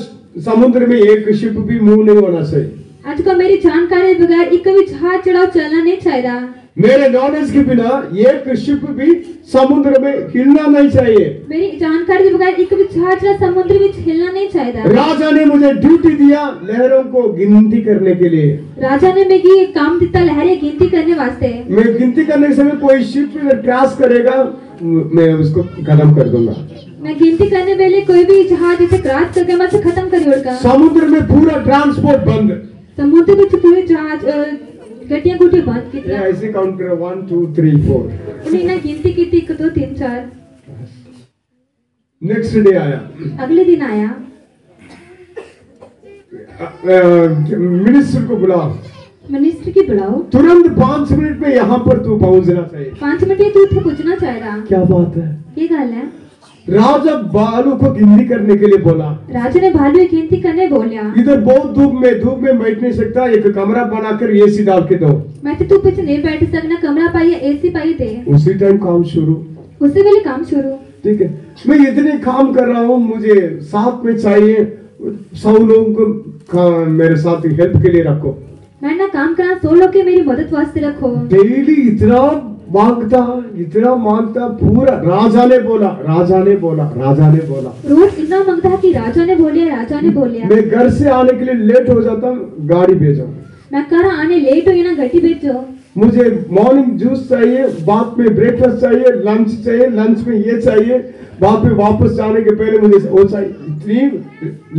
समुद्र में एक शिप भी मूव नहीं होना चाहिए।
आज को मेरी जानकारी बगैर एक भी जहाज चढ़ाव चलना नहीं चाहिए।
मेरे नॉलेज के बिना एक शिप भी समुद्र में हिलना नहीं चाहिए।
मेरी जानकारी बगैर एक भी जहाज समुद्र में हिलना नहीं चाहिए।
राजा ने मुझे ड्यूटी दिया लहरों को गिनती करने के लिए।
राजा ने मुझे काम दिया लहरें गिनती करने वास्ते।
मैं गिनती करने के समय कोई शिप क्रॉस करेगा मैं उसको खत्म कर दूंगा।
मैं गिनती करने वेले कोई भी जहाज इसे क्रॉस करके मैं से खत्म कर दूंगा।
समुद्र में पूरा ट्रांसपोर्ट बंद।
समुद्र में पूरे जहाज गड्डियां गुड्डी बंद की।
ऐसे काउंट करो 1 2 3 4।
उन्हें ना गिनती की थी 1 2 3 4।
नेक्स्ट डे आया।
अगले दिन आया।
मिनिस्टर को बुलाओ।
मिनिस्टर की बुलाओ।
तुरंत 5 मिनट में यहाँ पर तू पहुंचना चाहिए।
5 मिनट में तू इथे पहुंचना चाहिए।
क्या बात है?
ये गल है।
राजा बालू को गिनती करने के लिए बोला।
राजा ने भालू की गिनती करने बोला।
इधर बहुत धूप में बैठ नहीं सकता, एक कमरा बनाकर एसी डाल के दो।
मैं तो धूप में नहीं बैठ सकना, कमरा पाइए, एसी पाइए दे।
उसी टाइम काम शुरू,
उसी वेले काम शुरू।
ठीक है, मैं इतने काम कर रहा हूँ, मुझे साथ में चाहिए 100 लोगों को मेरे साथ हेल्प के लिए रखो।
मैं ना काम करा 100 लोग के मेरी मदद वास्ते रखो।
डेली इतना मांगता, पूरा राजा ने बोला।
रोज इतना मांगता है कि राजा ने बोलिया।
मैं घर से आने के लिए लेट हो जाता, गाड़ी भेजो।
मैं करा आने लेट हो ना, गड्डी भेजो।
मुझे मॉर्निंग जूस चाहिए, बाद में ब्रेकफास्ट चाहिए, लंच चाहिए, लंच में ये चाहिए, बाद में वापस जाने के पहले मुझे वो चाहिए। इतनी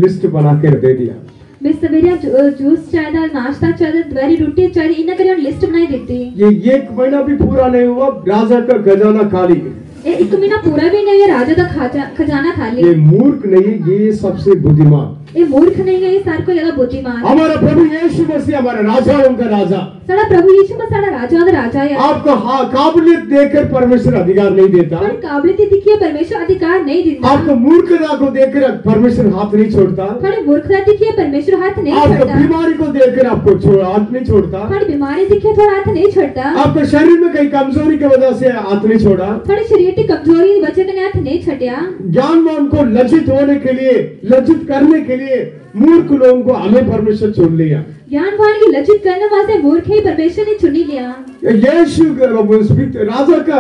लिस्ट बना कर दे दिया।
मैं सवेरे जूस चाहिए, नाश्ता चाहिए, दोपहरी रोटी चाहिए, इन्हें करिए लिस्ट बनाई देती।
ये 1 महीना भी पूरा नहीं हुआ, राजा का खजाना खाली।
1 महीना पूरा भी नहीं है, राजा का खजाना खाली।
ये मूर्ख नहीं, ये सबसे बुद्धिमान।
ये मूर्ख नहीं है, ये सार को ज्यादा बुद्धिमान।
हमारा प्रभु यीशु मसीह हमारा राजाओं का राजा।
सारा प्रभु यीशु मसीह सारा राजा का राजा है।
आपको काबिलियत देकर परमेश्वर अधिकार नहीं देता।
पर काबिलियत दिखिए परमेश्वर अधिकार नहीं देता।
आपको मूर्खता को देखकर परमेश्वर हाथ नहीं छोड़ता।
थोड़ी मूर्खता दिखिए परमेश्वर हाथ नहीं
आपको
छोड़ता।
बीमारी को देखकर आपको हाथ नहीं छोड़ता।
थोड़ी बीमारी दिखिए थोड़ा हाथ नहीं छोड़ता।
आपके शरीर में कहीं कमजोरी की वजह से हाथ नहीं छोड़ा।
थोड़ी शरीर की कमजोरी की वजह से हाथ नहीं छटिया।
ज्ञानवान को लज्जित होने के लिए, लज्जित करने के लिए मूर्ख लोगों को हमें परमेश्वर चुन लिया।
ज्ञानवान की लज्जित करने वास्ते मूर्ख ही परमेश्वर ने चुन लिया।
यीशु राजा का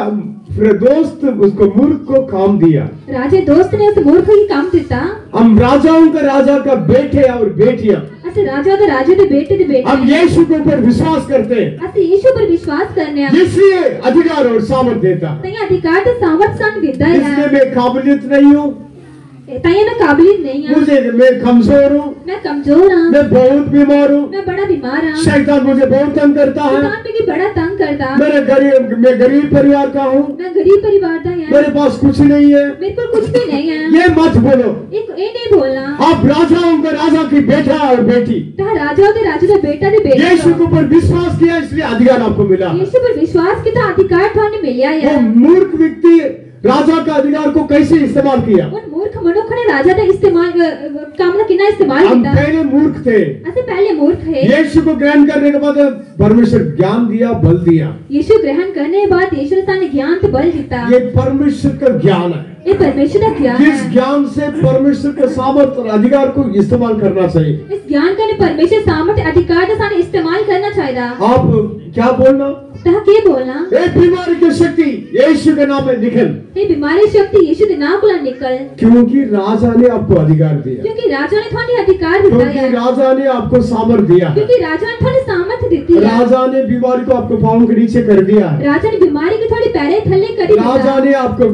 दोस्त उसको मूर्ख को काम दिया।
राजा दोस्त ने उस मूर्ख को काम दिया।
हम राजाओं का राजा का बेटे और बेटियां,
ऐसे राजा के राजा के बेटे के बेटे
हम यीशु के ऊपर विश्वास करते हैं।
ऐसे यीशु पर विश्वास करने
इसलिए अधिकार और सामर्थ देता।
तैया अधिकार तो सामर्थ्य देता है।
इसलिए मैं काबिलियत नहीं हूँ,
तैया मैं काबिलियत नहीं हूँ,
मैं कमजोर हूँ,
मैं कमजोर हूँ,
मैं बहुत बीमार हूँ,
मैं बड़ा बीमार हूँ,
शैतान मुझे बहुत तंग करता है,
शैतान मुझे बड़ा तंग करता,
मैं गरीब परिवार का हूँ,
मैं गरीब परिवार का हूँ,
मेरे पास कुछ नहीं है,
मेरे पास कुछ भी नहीं है।
ये मत बोलो।
ये नहीं बोलना।
आप राजाओं का राजा की बेटा और बेटी,
राजा के राजा का बेटा के बेटा,
यीशु के ऊपर विश्वास किया इसलिए अधिकार आपको मिला।
यीशु पर विश्वास किया अधिकार थाने मिला है।
वो मूर्ख व्यक्ति राजा का अधिकार को कैसे इस्तेमाल किया?
उन मूर्ख मनुष्य ने राजा का इस्तेमाल कामना किना इस्तेमाल
हम
किया।
पहले मूर्ख थे,
ऐसे पहले मूर्ख है।
यीशु को ग्रहण करने के बाद परमेश्वर ज्ञान दिया, बल दिया।
यीशु ग्रहण करने के बाद यीशु ने ज्ञान तो बल दिया।
ये परमेश्वर का ज्ञान है।
ये परमेश्वर का ज्ञान है।
इस ज्ञान से परमेश्वर के सामर्थ्य और अधिकार को इस्तेमाल करना चाहिए।
इस ज्ञान का परमेश्वर सामर्थ्य अधिकार का साने इस्तेमाल करना चाहिए।
आप क्या बोलना?
क्या बोलना?
एक बीमारी की शक्ति यीशु के नाम में निकल।
ये बीमारी शक्ति यीशु के नाम को निकल।
क्योंकि राजा ने आपको अधिकार दिया।
क्योंकि राजा ने थाने अधिकार दिया है।
क्योंकि राजा ने आपको सामर्थ्य दिया।
क्योंकि राजा ने थाने सामर्थ्य दी है।
राजा ने बीमारी को आपको पांव के नीचे कर दिया है।
राजा ने बीमारी को थोड़ी पैरे थल्ले कर दिया।
राजा ने आपको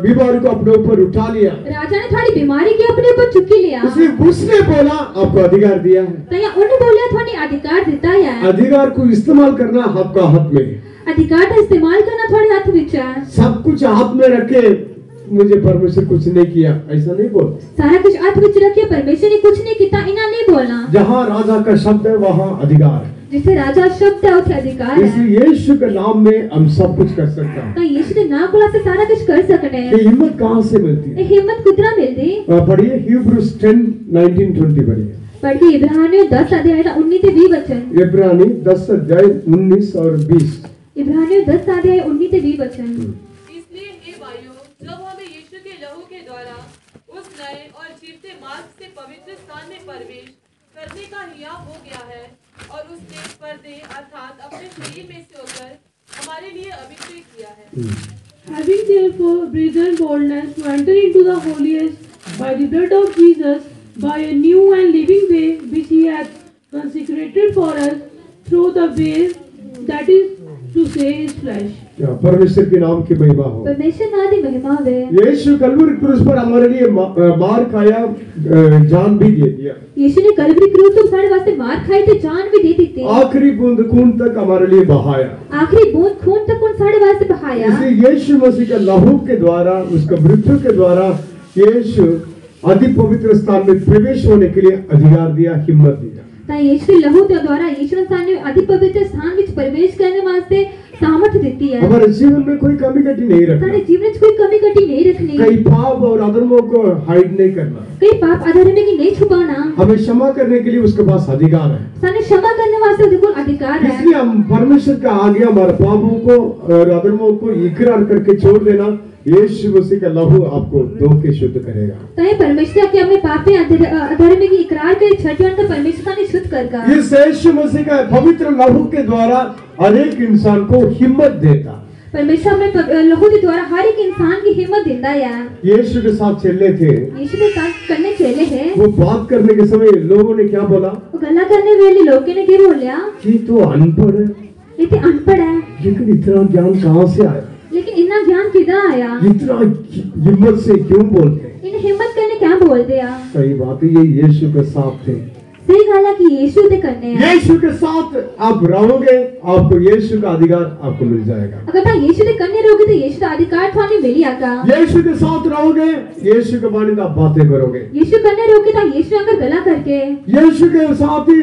बीमारी को अपने ऊपर उठा लिया।
राजा ने थोड़ी बीमारी के अपने ऊपर चुकी लिया।
इसलिए उसने बोला आपको अधिकार दिया है।
तो या उन्होंने बोला थाने अधिकार देता है।
अधिकार को इस्तेमाल करना आपका हाथ में है।
अधिकार का इस्तेमाल करना थोड़े हाथ में है।
सब कुछ हाथ में रखे मुझे परमेश्वर कुछ नहीं किया ऐसा नहीं बोल।
सारा कुछ हाथ में रखे परमेश्वर ने कुछ नहीं किया इना नहीं बोलना।
जहाँ राजा का शब्द है वहाँ अधिकार है।
जिसे राजा शब्द है उसे अधिकार है।
इसलिए यीशु के नाम में हम सब कुछ कर सकते हैं।
तो यीशु के नाम को से सारा कुछ कर सकते हैं।
ये हिम्मत कहाँ से मिलती है?
ये हिम्मत कितना मिलती?
पढ़िए हिब्रूज 10:19-20 पढ़िए।
पढ़िए इब्रानियों 10 अध्याय 19 से 20 वचन।
इब्रानी 10 अध्याय 19 और 20।
इब्रानियों 10 अध्याय 19 से 20 वचन।
इसलिए हे भाइयों, जब हमें यीशु के लहू के द्वारा उस नए और जीवते मार्ग से पवित्र स्थान में प्रवेश करने का हियाव हो गया है और उसने पर्दे अर्थात अपने शरीर में से होकर हमारे लिए अभिषेक किया है।
Having therefore brethren boldness to enter into the holiest by the blood of Jesus, by a new and living way which he hath consecrated for us through the veil, that is to say his flesh.
परमेश्वर के नाम की महिमा हो।
परमेश्वर नाम की महिमा हो।
यीशु कलवरी क्रूस पर हमारे लिए मार खाया, जान भी दे दिया।
यीशु ने कलवरी क्रूस पर हमारे वास्ते मार खाई थी, जान भी दे दी थी।
आखिरी बूंद खून तक हमारे लिए बहाया।
आखिरी बूंद खून तक उन सारे वास्ते बहाया।
इसलिए यीशु मसीह का लहू के द्वारा, उसका मृत्यु के द्वारा यीशु अति पवित्र स्थान में प्रवेश होने के लिए अधिकार दिया, हिम्मत दिया।
यीशु लहू के द्वारा यीशु ने अति पवित्र स्थान में प्रवेश करने वास्ते सामर्थ्य देती है।
हमारे जीवन में कोई कमी कटी नहीं रखना,
सारे जीवन में कोई कमी कटी नहीं रखनी,
कई पाप और अधर्मों को हाइड नहीं करना,
कई पाप अधर्म की नहीं छुपाना,
हमें क्षमा करने के लिए उसके पास अधिकार है।
साने क्षमा करने वास्ते बिल्कुल अधिकार है।
इसलिए हम परमेश्वर का आगे हमारे पापों को और अधर्मों को इकरार करके छोड़ देना, यीशु मसीह का लहू आपको धो के शुद्ध करेगा।
तय परमेश्वर के अपने पापे अधर्म की इकरार करे छठियान तो परमेश्वर का शुद्ध करगा।
इस यीशु मसीह का पवित्र लहू के द्वारा हर एक इंसान को हिम्मत देता।
परमेश्वर अपने लहू के द्वारा हर एक इंसान की हिम्मत देता है।
यीशु के साथ चलने थे,
यीशु के साथ करने चले हैं,
वो बात करने के समय लोगों ने क्या बोला?
गला करने वाले लोगों ने क्या बोला?
ये तो अनपढ़ है,
ये तो अनपढ़ है,
लेकिन इतना ज्ञान कहाँ से आया?
लेकिन इतना ज्ञान किधर आया?
इतना हिम्मत से क्यों बोलते?
इन हिम्मत करने क्या बोल दिया?
सही बात है, ये यीशु के साथ थे।
सही गाला कि यीशु दे करने हैं।
यीशु के साथ आप रहोगे, आपको यीशु का अधिकार आपको मिल जाएगा।
अगर ता यीशु दे करने रहोगे तो यीशु का अधिकार थाने मिल जाएगा।
यीशु के साथ रहोगे, यीशु के बारे में आप बातें करोगे।
यीशु करने रहोगे तो यीशु अगर गला करके
यीशु के साथ ही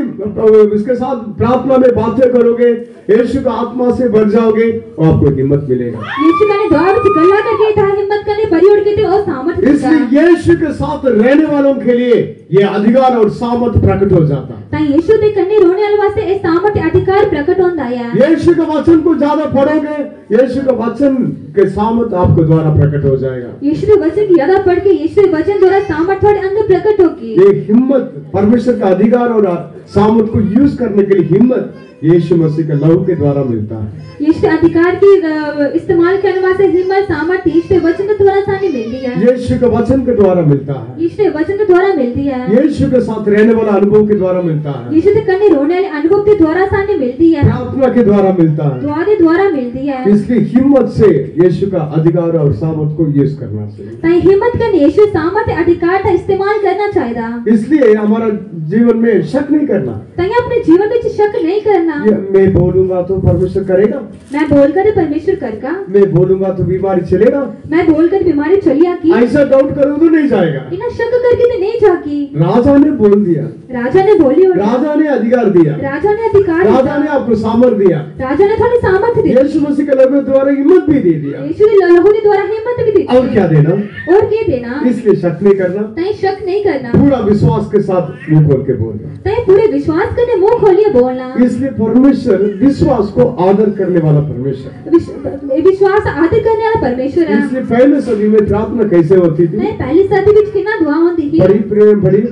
इसके साथ प्रार्थना में बातें करोगे, यीशु का आत्मा से भर जाओगे और आपको हिम्मत मिलेगा।
यीशु करने दुआ में गला करके था हिम्मत करने बड़ी उड़ के थे और सामर्थ
इसलिए यीशु के साथ रहने वालों के लिए ये अधिकार और सामर्थ प्रकट हो जाता है।
ता यीशु दे करने रोने वाले वास्ते इस सामर्थ अधिकार प्रकट होता है।
यीशु का वचन को ज्यादा पढ़ोगे, यीशु का वचन के सामर्थ आपको द्वारा प्रकट हो जाएगा।
यीशु के वचन की ज्यादा पढ़ के यीशु के वचन द्वारा सामर्थ थोड़े अंदर प्रकट होगी।
ये हिम्मत, परमेश्वर का अधिकार और सामर्थ को यूज करने के लिए हिम्मत यीशु मसीह के लहू के द्वारा मिलता है।
यीशु अधिकार की इस्तेमाल करने वास्ते हिम्मत सामर्थ यीशु के वचन के द्वारा सानी मिलती है।
यीशु के वचन के द्वारा मिलता है।
यीशु के वचन के द्वारा मिलती है।
यीशु के साथ रहने वाला अनुभव के द्वारा मिलता है।
यीशु से करने रोने वाले अनुभव के द्वारा सानी मिलती है।
प्रार्थना के द्वारा मिलता है।
दुआ के द्वारा मिलती है।
इसलिए हिम्मत से यीशु का अधिकार और सामर्थ को यूज करना चाहिए।
ताई हिम्मत करने यीशु सामर्थ अधिकार का इस्तेमाल करना चाहिए।
इसलिए हमारा जीवन में शक नहीं करना।
ताई अपने जीवन में शक नहीं करना।
मैं बोलूंगा तो परमेश्वर करेगा,
मैं बोलकर परमेश्वर करेगा,
मैं बोलूंगा तो बीमारी चलेगा,
मैं बोलकर बीमारी चली आकी,
ऐसा डाउट करो तो नहीं जाएगा।
इना शक करके तो नहीं जाकी।
राजा ने बोल दिया,
राजा ने बोली,
राजा ने अधिकार दिया,
राजा ने अधिकार,
राजा ने आपको सामर्थ दिया,
राजा ने थोड़ी सामर्थ दी,
यीशु मसीह के लहू द्वारा हिम्मत भी दे दिया।
यीशु के लहू के द्वारा हिम्मत भी दी।
और क्या देना?
और क्या देना?
इसलिए शक नहीं करना,
ताई शक नहीं करना,
पूरा विश्वास के साथ मुंह खोल के बोलना।
ताई पूरे विश्वास करने मुंह खोलिए बोलना।
इसलिए परमेश्वर विश्वास को आदर करने वाला परमेश्वर,
विश्वास आदर करने वाला परमेश्वर है।
इसलिए पहले सदी में प्रार्थना कैसे होती थी?
नहीं, पहली सदी में कितना दुआ होती थी।
बड़ी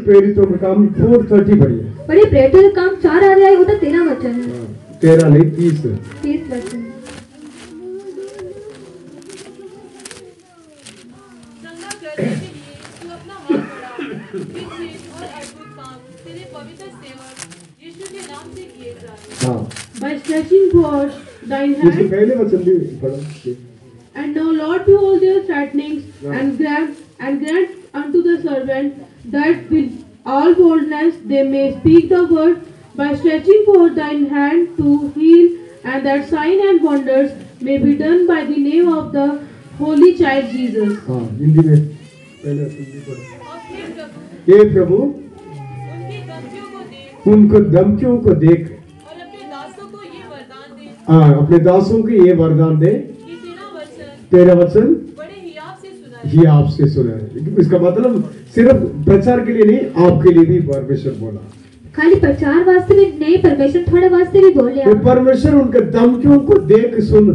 प्रेरितों का काम 4:30 पढ़िए।
बड़ी प्रेरितों का काम 4 अध्याय होता 13 वचन,
13 नहीं 30
वचन।
चंगा करने के लिए तू अपना हाथ बढ़ा, विशेष और अद्भुत काम तेरे पवित्र सेवक यीशु के नाम से किए जाए।
हाँ,
By stretching forth thine
इसके
hand,
पहले वचन भी पढ़ो।
and now Lord behold their threatenings, and grant unto the servant that with all boldness they may speak the word, by stretching forth thine hand to heal, and that sign and wonders may be done by the name of the holy child Jesus.
हाँ, हिंदी में पहले वचन भी पढ़ो।
और हे प्रभु,
हे प्रभु,
उनकी धमकियों को देख
उनको धमकियों को देख,
और अपने दासों को ये वरदान दे
हाँ, अपने दासों को ये वरदान दे
कि
तेरा वचन
बड़े हियाव से सुनाए।
ये आपसे सुना है। इसका मतलब सिर्फ प्रचार के लिए नहीं, आपके लिए भी परमेश्वर बोला।
खाली प्रचार वास्ते भी नहीं, परमेश्वर थोड़े वास्ते भी बोले।
तो परमेश्वर उनके धमकियों को देख सुन।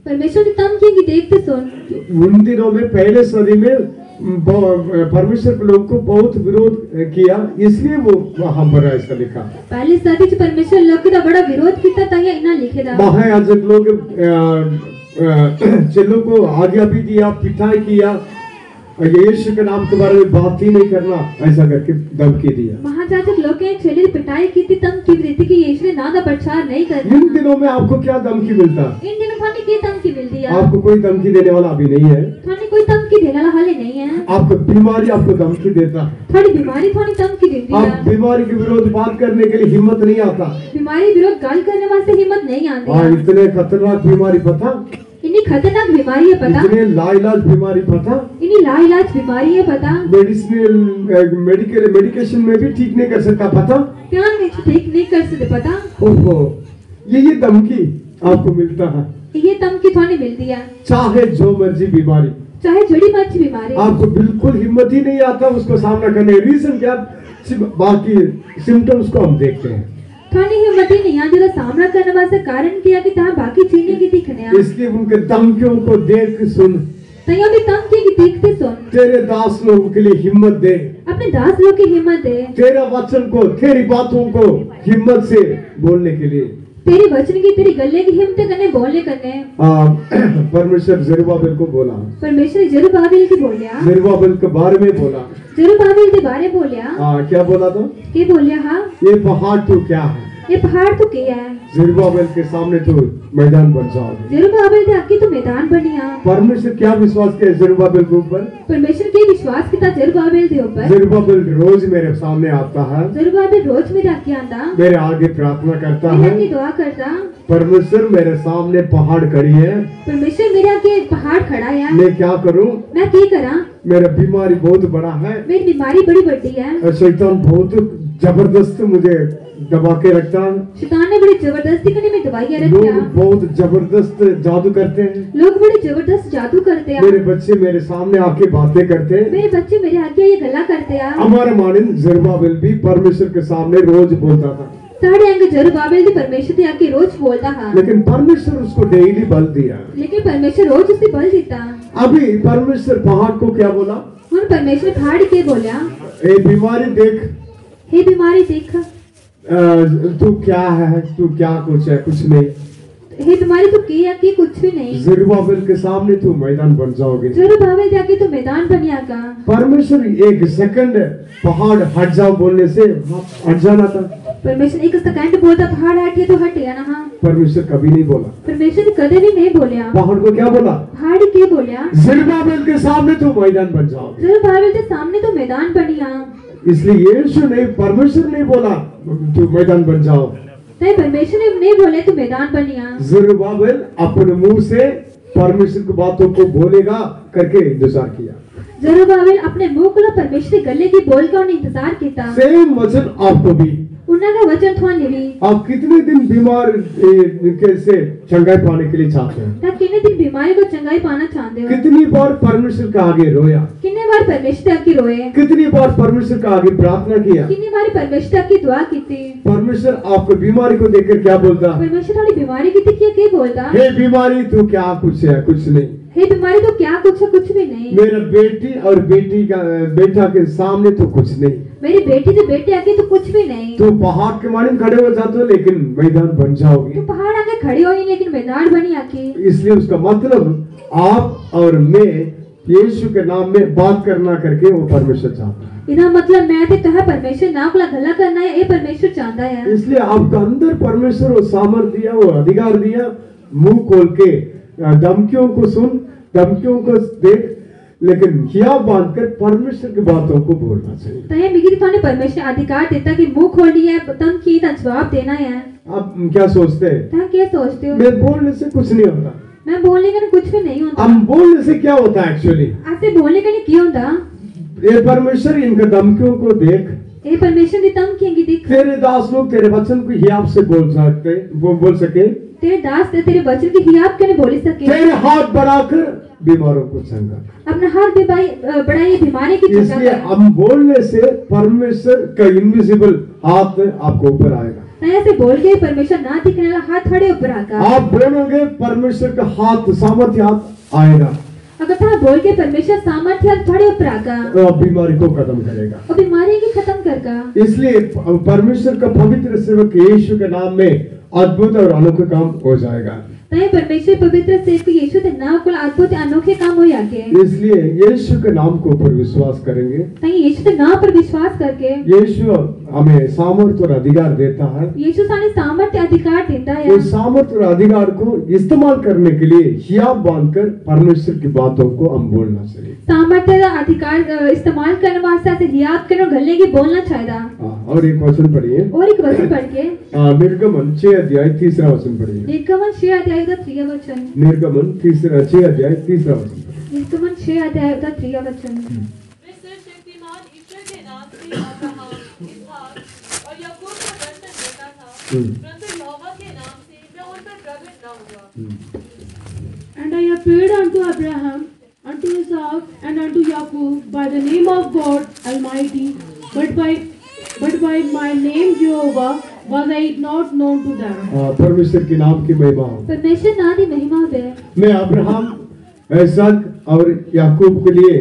परमेश्वर की धमकी की देखते सुन।
उन दिनों में पहले सदी में परमेश्वर के लोग को बहुत विरोध किया, इसलिए वो वहां पर ऐसा लिखा।
पहले सदी से परमेश्वर लोग का बड़ा विरोध किया था, इना लिखे था।
महायाजक लोग चेलों को आज्ञा भी दिया, पिटाई किया, और यीशु के नाम के बारे में बात ही नहीं करना, ऐसा करके धमकी दिया।
महायाजक लोग के चेले पिटाई की थी, धमकी दी थी कि यीशु ने नाम का प्रचार नहीं करना।
इन दिनों में आपको क्या धमकी मिलता?
इन दिनों थाने की धमकी मिलती है?
आपको कोई धमकी देने वाला अभी नहीं है।
थाने कोई धमकी देने वाला हाले नहीं है।
आपको बीमारी आपको धमकी देता है।
थोड़ी बीमारी थोड़ी धमकी देती
आप
है।
बीमारी के विरोध बात करने के लिए हिम्मत नहीं आता।
बीमारी विरोध गाल करने वास्ते हिम्मत नहीं आती
हाँ,
है।
इतने खतरनाक बीमारी पता,
इतनी खतरनाक बीमारी है पता,
इतने लाइलाज बीमारी पता,
इतनी लाइलाज बीमारी है पता,
मेडिकेशन में भी ठीक नहीं कर सकता पता,
ध्यान में ठीक नहीं कर सकते पता।
ओहो, ये धमकी आपको मिलता है।
ये तम की थोड़ी मिलती है,
चाहे जो मर्जी बीमारी,
चाहे जड़ी मर्जी बीमारी,
आपको बिल्कुल हिम्मत ही नहीं आता उसको सामना करने। रीजन क्या? बाकी सिम्टम्स को हम देखते हैं,
थोड़ी हिम्मत ही नहीं आती तो सामना करने वास्ते कारण किया कि ता बाकी चीजें की दिखने आ,
इसलिए उनके धमकियों को देख सुन,
तैयों की तम की देखते सुन,
तेरे दास लोगों के लिए हिम्मत दे,
अपने दास लोग की हिम्मत दे,
तेरा वचन को, तेरी बातों को हिम्मत से बोलने के लिए।
तेरी वचन की, तेरी गले की हिम्मत करने बोलने करने।
परमेश्वर जरुब्बाबिल को बोला,
परमेश्वर जरुब्बाबिल की बोलिया,
जरुब्बाबिल के बारे में बोला।
जरुब्बाबिल के बारे बोलिया,
क्या बोला था?
के बोलिया हाँ,
ये पहाड़ तो क्या है?
ये पहाड़ तो क्या है?
जरुब्बाबिल के सामने तो मैदान बन जाओगे।
जरुब्बाबिल के आगे तो मैदान बनिया।
परमेश्वर क्या विश्वास किया जरुब्बाबिल के ऊपर?
परमेश्वर के विश्वास किया जरुब्बाबिल के ऊपर।
जरुब्बाबिल रोज मेरे सामने आता है,
जरुब्बाबिल रोज मेरे आगे आंदा,
मेरे आगे प्रार्थना करता
मेरे
है।
आगे दुआ करता।
परमेश्वर मेरे सामने पहाड़ खड़ी है,
परमेश्वर मेरे आगे पहाड़ खड़ा है,
मैं क्या करूं?
मैं क्या करा?
मेरा बीमारी बहुत बड़ा है,
मेरी बीमारी बड़ी बड़ी है,
और शैतान बहुत जबरदस्त मुझे दबा के रखता है।
शैतान ने बड़ी जबरदस्ती करने में दवाइयां
लोग
रखा,
बहुत जबरदस्त जादू करते हैं,
लोग बड़े जबरदस्त जादू करते हैं,
मेरे बच्चे मेरे सामने आके बातें करते हैं।
मेरे बच्चे मेरे आगे ये गला करते हैं।
हमारा मानिंद जरुब्बाबिल भी परमेश्वर के सामने रोज बोलता था,
साढ़े अंग जरुब्बाबिल के परमेश्वर के आगे रोज बोलता है,
लेकिन परमेश्वर उसको डेली बल दिया।
लेकिन परमेश्वर रोज उसे बल देता।
अभी परमेश्वर पहाड़ को क्या बोला?
उन परमेश्वर पहाड़ के बोलिया,
ए बीमारी देख,
हे बीमारी देख,
तू क्या है, तू क्या कुछ है? कुछ नहीं।
हे बीमारी तो किया कि कुछ भी नहीं।
जरुब्बाबिल के सामने तू मैदान बन जाओगे।
जरुब्बाबिल जाके तो मैदान बनिया का।
परमेश्वर एक सेकंड पहाड़ हट जाओ बोलने से हट जाना था।
परमेश्वर एक सेकंड बोलता पहाड़ हटे तो हट गया ना। हाँ,
परमेश्वर कभी नहीं बोला।
परमेश्वर ने कदे भी नहीं बोलिया।
पहाड़ को क्या बोला?
पहाड़ के बोलिया,
जरुब्बाबिल के सामने तू मैदान बन जाओगे।
जरुब्बाबिल के सामने तो मैदान बनिया।
इसलिए यीशु नहीं, परमेश्वर नहीं बोला तू मैदान बन जाओ,
नहीं परमेश्वर ने नहीं बोले तो मैदान बनिया।
जरुब्बाबिल अपने मुंह से परमेश्वर की बातों को बोलेगा करके इंतजार किया।
जरुब्बाबिल अपने मुंह को परमेश्वर के गले की बोल कर इंतजार किया।
सेम वचन आपको भी,
उन्होंने वचन थोड़ी भी।
आप कितने दिन बीमार कैसे चंगाई पाने के लिए चाहते हैं?
ता कितने दिन बीमारी को चंगाई पाना चाहते हो?
कितनी बार परमेश्वर के आगे रोया?
कितने बार परमेश्वर की रोए?
कितनी बार परमेश्वर के आगे प्रार्थना किया?
कितनी बार परमेश्वर की दुआ की थी?
परमेश्वर आपको बीमारी को देखकर क्या बोलता?
परमेश्वर वाली बीमारी की थी क्या बोलता?
हे बीमारी तू क्या कुछ है? कुछ नहीं।
हे बीमारी तो क्या कुछ है? कुछ भी नहीं।
मेरा बेटी और बेटी का बेटा के सामने तो कुछ नहीं।
मेरी बेटी से बेटे आगे तो कुछ भी नहीं।
तो पहाड़ के मानिंद खड़े हो जाते हो लेकिन मैदान बन जाओगे।
तो पहाड़ आगे खड़ी हो लेकिन मैदान बनी आके।
इसलिए उसका मतलब आप और मैं यीशु के नाम में बात करना करके वो परमेश्वर चाहता है।
इधर मतलब मैं ते कहा परमेश्वर ना को गला करना है, ये परमेश्वर चाहता है।
इसलिए आपका अंदर परमेश्वर वो सामर्थ दिया, वो अधिकार दिया। मुंह खोल के धमकियों को सुन, धमकियों को देख, लेकिन हिया बांधकर परमेश्वर की बातों को बोलना चाहिए।
तो ये मिगी थाने परमेश्वर अधिकार देता कि मुंह खोल लिया तम की जवाब देना है।
आप क्या सोचते हैं?
ता क्या सोचते हो?
मैं बोलने से कुछ नहीं होता।
मैं बोलने का कुछ भी नहीं होता।
हम बोलने से क्या होता है एक्चुअली?
ऐसे बोलने का नहीं क्यों होता?
ये परमेश्वर इनका धमकियों को देख,
ये परमेश्वर ने तम किएंगे देख।
तेरे दास लोग तेरे वचन को हियाब से बोल सकते, वो बोल सके।
तेरे दास तेरे वचन की हियाब के बोल सके।
तेरे हाथ बढ़ाकर बीमारों को चंगा,
अपना हाथ बढ़ाई बीमारी की चंगा
इसलिए
कर।
हम बोलने से परमेश्वर का इनविजिबल हाथ आपको ऊपर आएगा।
ऐसे बोल के परमेश्वर ना दिखने वाला हाथ खड़े ऊपर आगा।
आप बोलोगे परमेश्वर का हाथ, सामर्थ्य हाथ आएगा,
अगर था बोल के परमेश्वर सामर्थ्य हाथ खड़े ऊपर आगा
तो आप बीमारी को खत्म करेगा।
और बीमारी की खत्म करगा।
इसलिए परमेश्वर का पवित्र सेवक यीशु के नाम में अद्भुत और अनोखा काम हो जाएगा।
तय परमेश्वर पवित्र सेवक यीशु के नाम को अद्भुत अनोखे काम हो आगे।
इसलिए यीशु के नाम के ऊपर विश्वास करेंगे।
तय यीशु के नाम पर विश्वास करके
यीशु हमें सामर्थ्य और अधिकार देता है।
यीशु साने सामर्थ्य अधिकार देता है।
उस सामर्थ्य और अधिकार को इस्तेमाल करने के लिए हियाब बांधकर परमेश्वर की बातों को हम बोलना चाहिए।
सामर्थ्य का अधिकार इस्तेमाल करने वास्ते ऐसे हियाब के गले की बोलना चाहिए।
और एक वचन पढ़िए,
और एक वचन पढ़ के
निर्गमन 6 अध्याय 3 वचन पढ़िए।
निर्गमन 6 अध्याय का 3 वचन।
निर्गमन 6 अध्याय 3 वचन।
निर्गमन 6 अध्याय का 3 वचन।
मैं सर्वशक्तिमान ईश्वर के नाम से अब्राहम, इसहाक और याकूब को दर्शन देता था, परंतु यहोवा के नाम से मैं उन पर प्रकट न हुआ।
appeared unto Abraham, unto Isaac, and unto Jacob by the name of God Almighty, but by my name Jehovah was I not known to them.
परमेश्वर के नाम की महिमा हो।
परमेश्वर नाम की महिमा हो।
मैं अब्राहम इसहाक और याकूब के लिए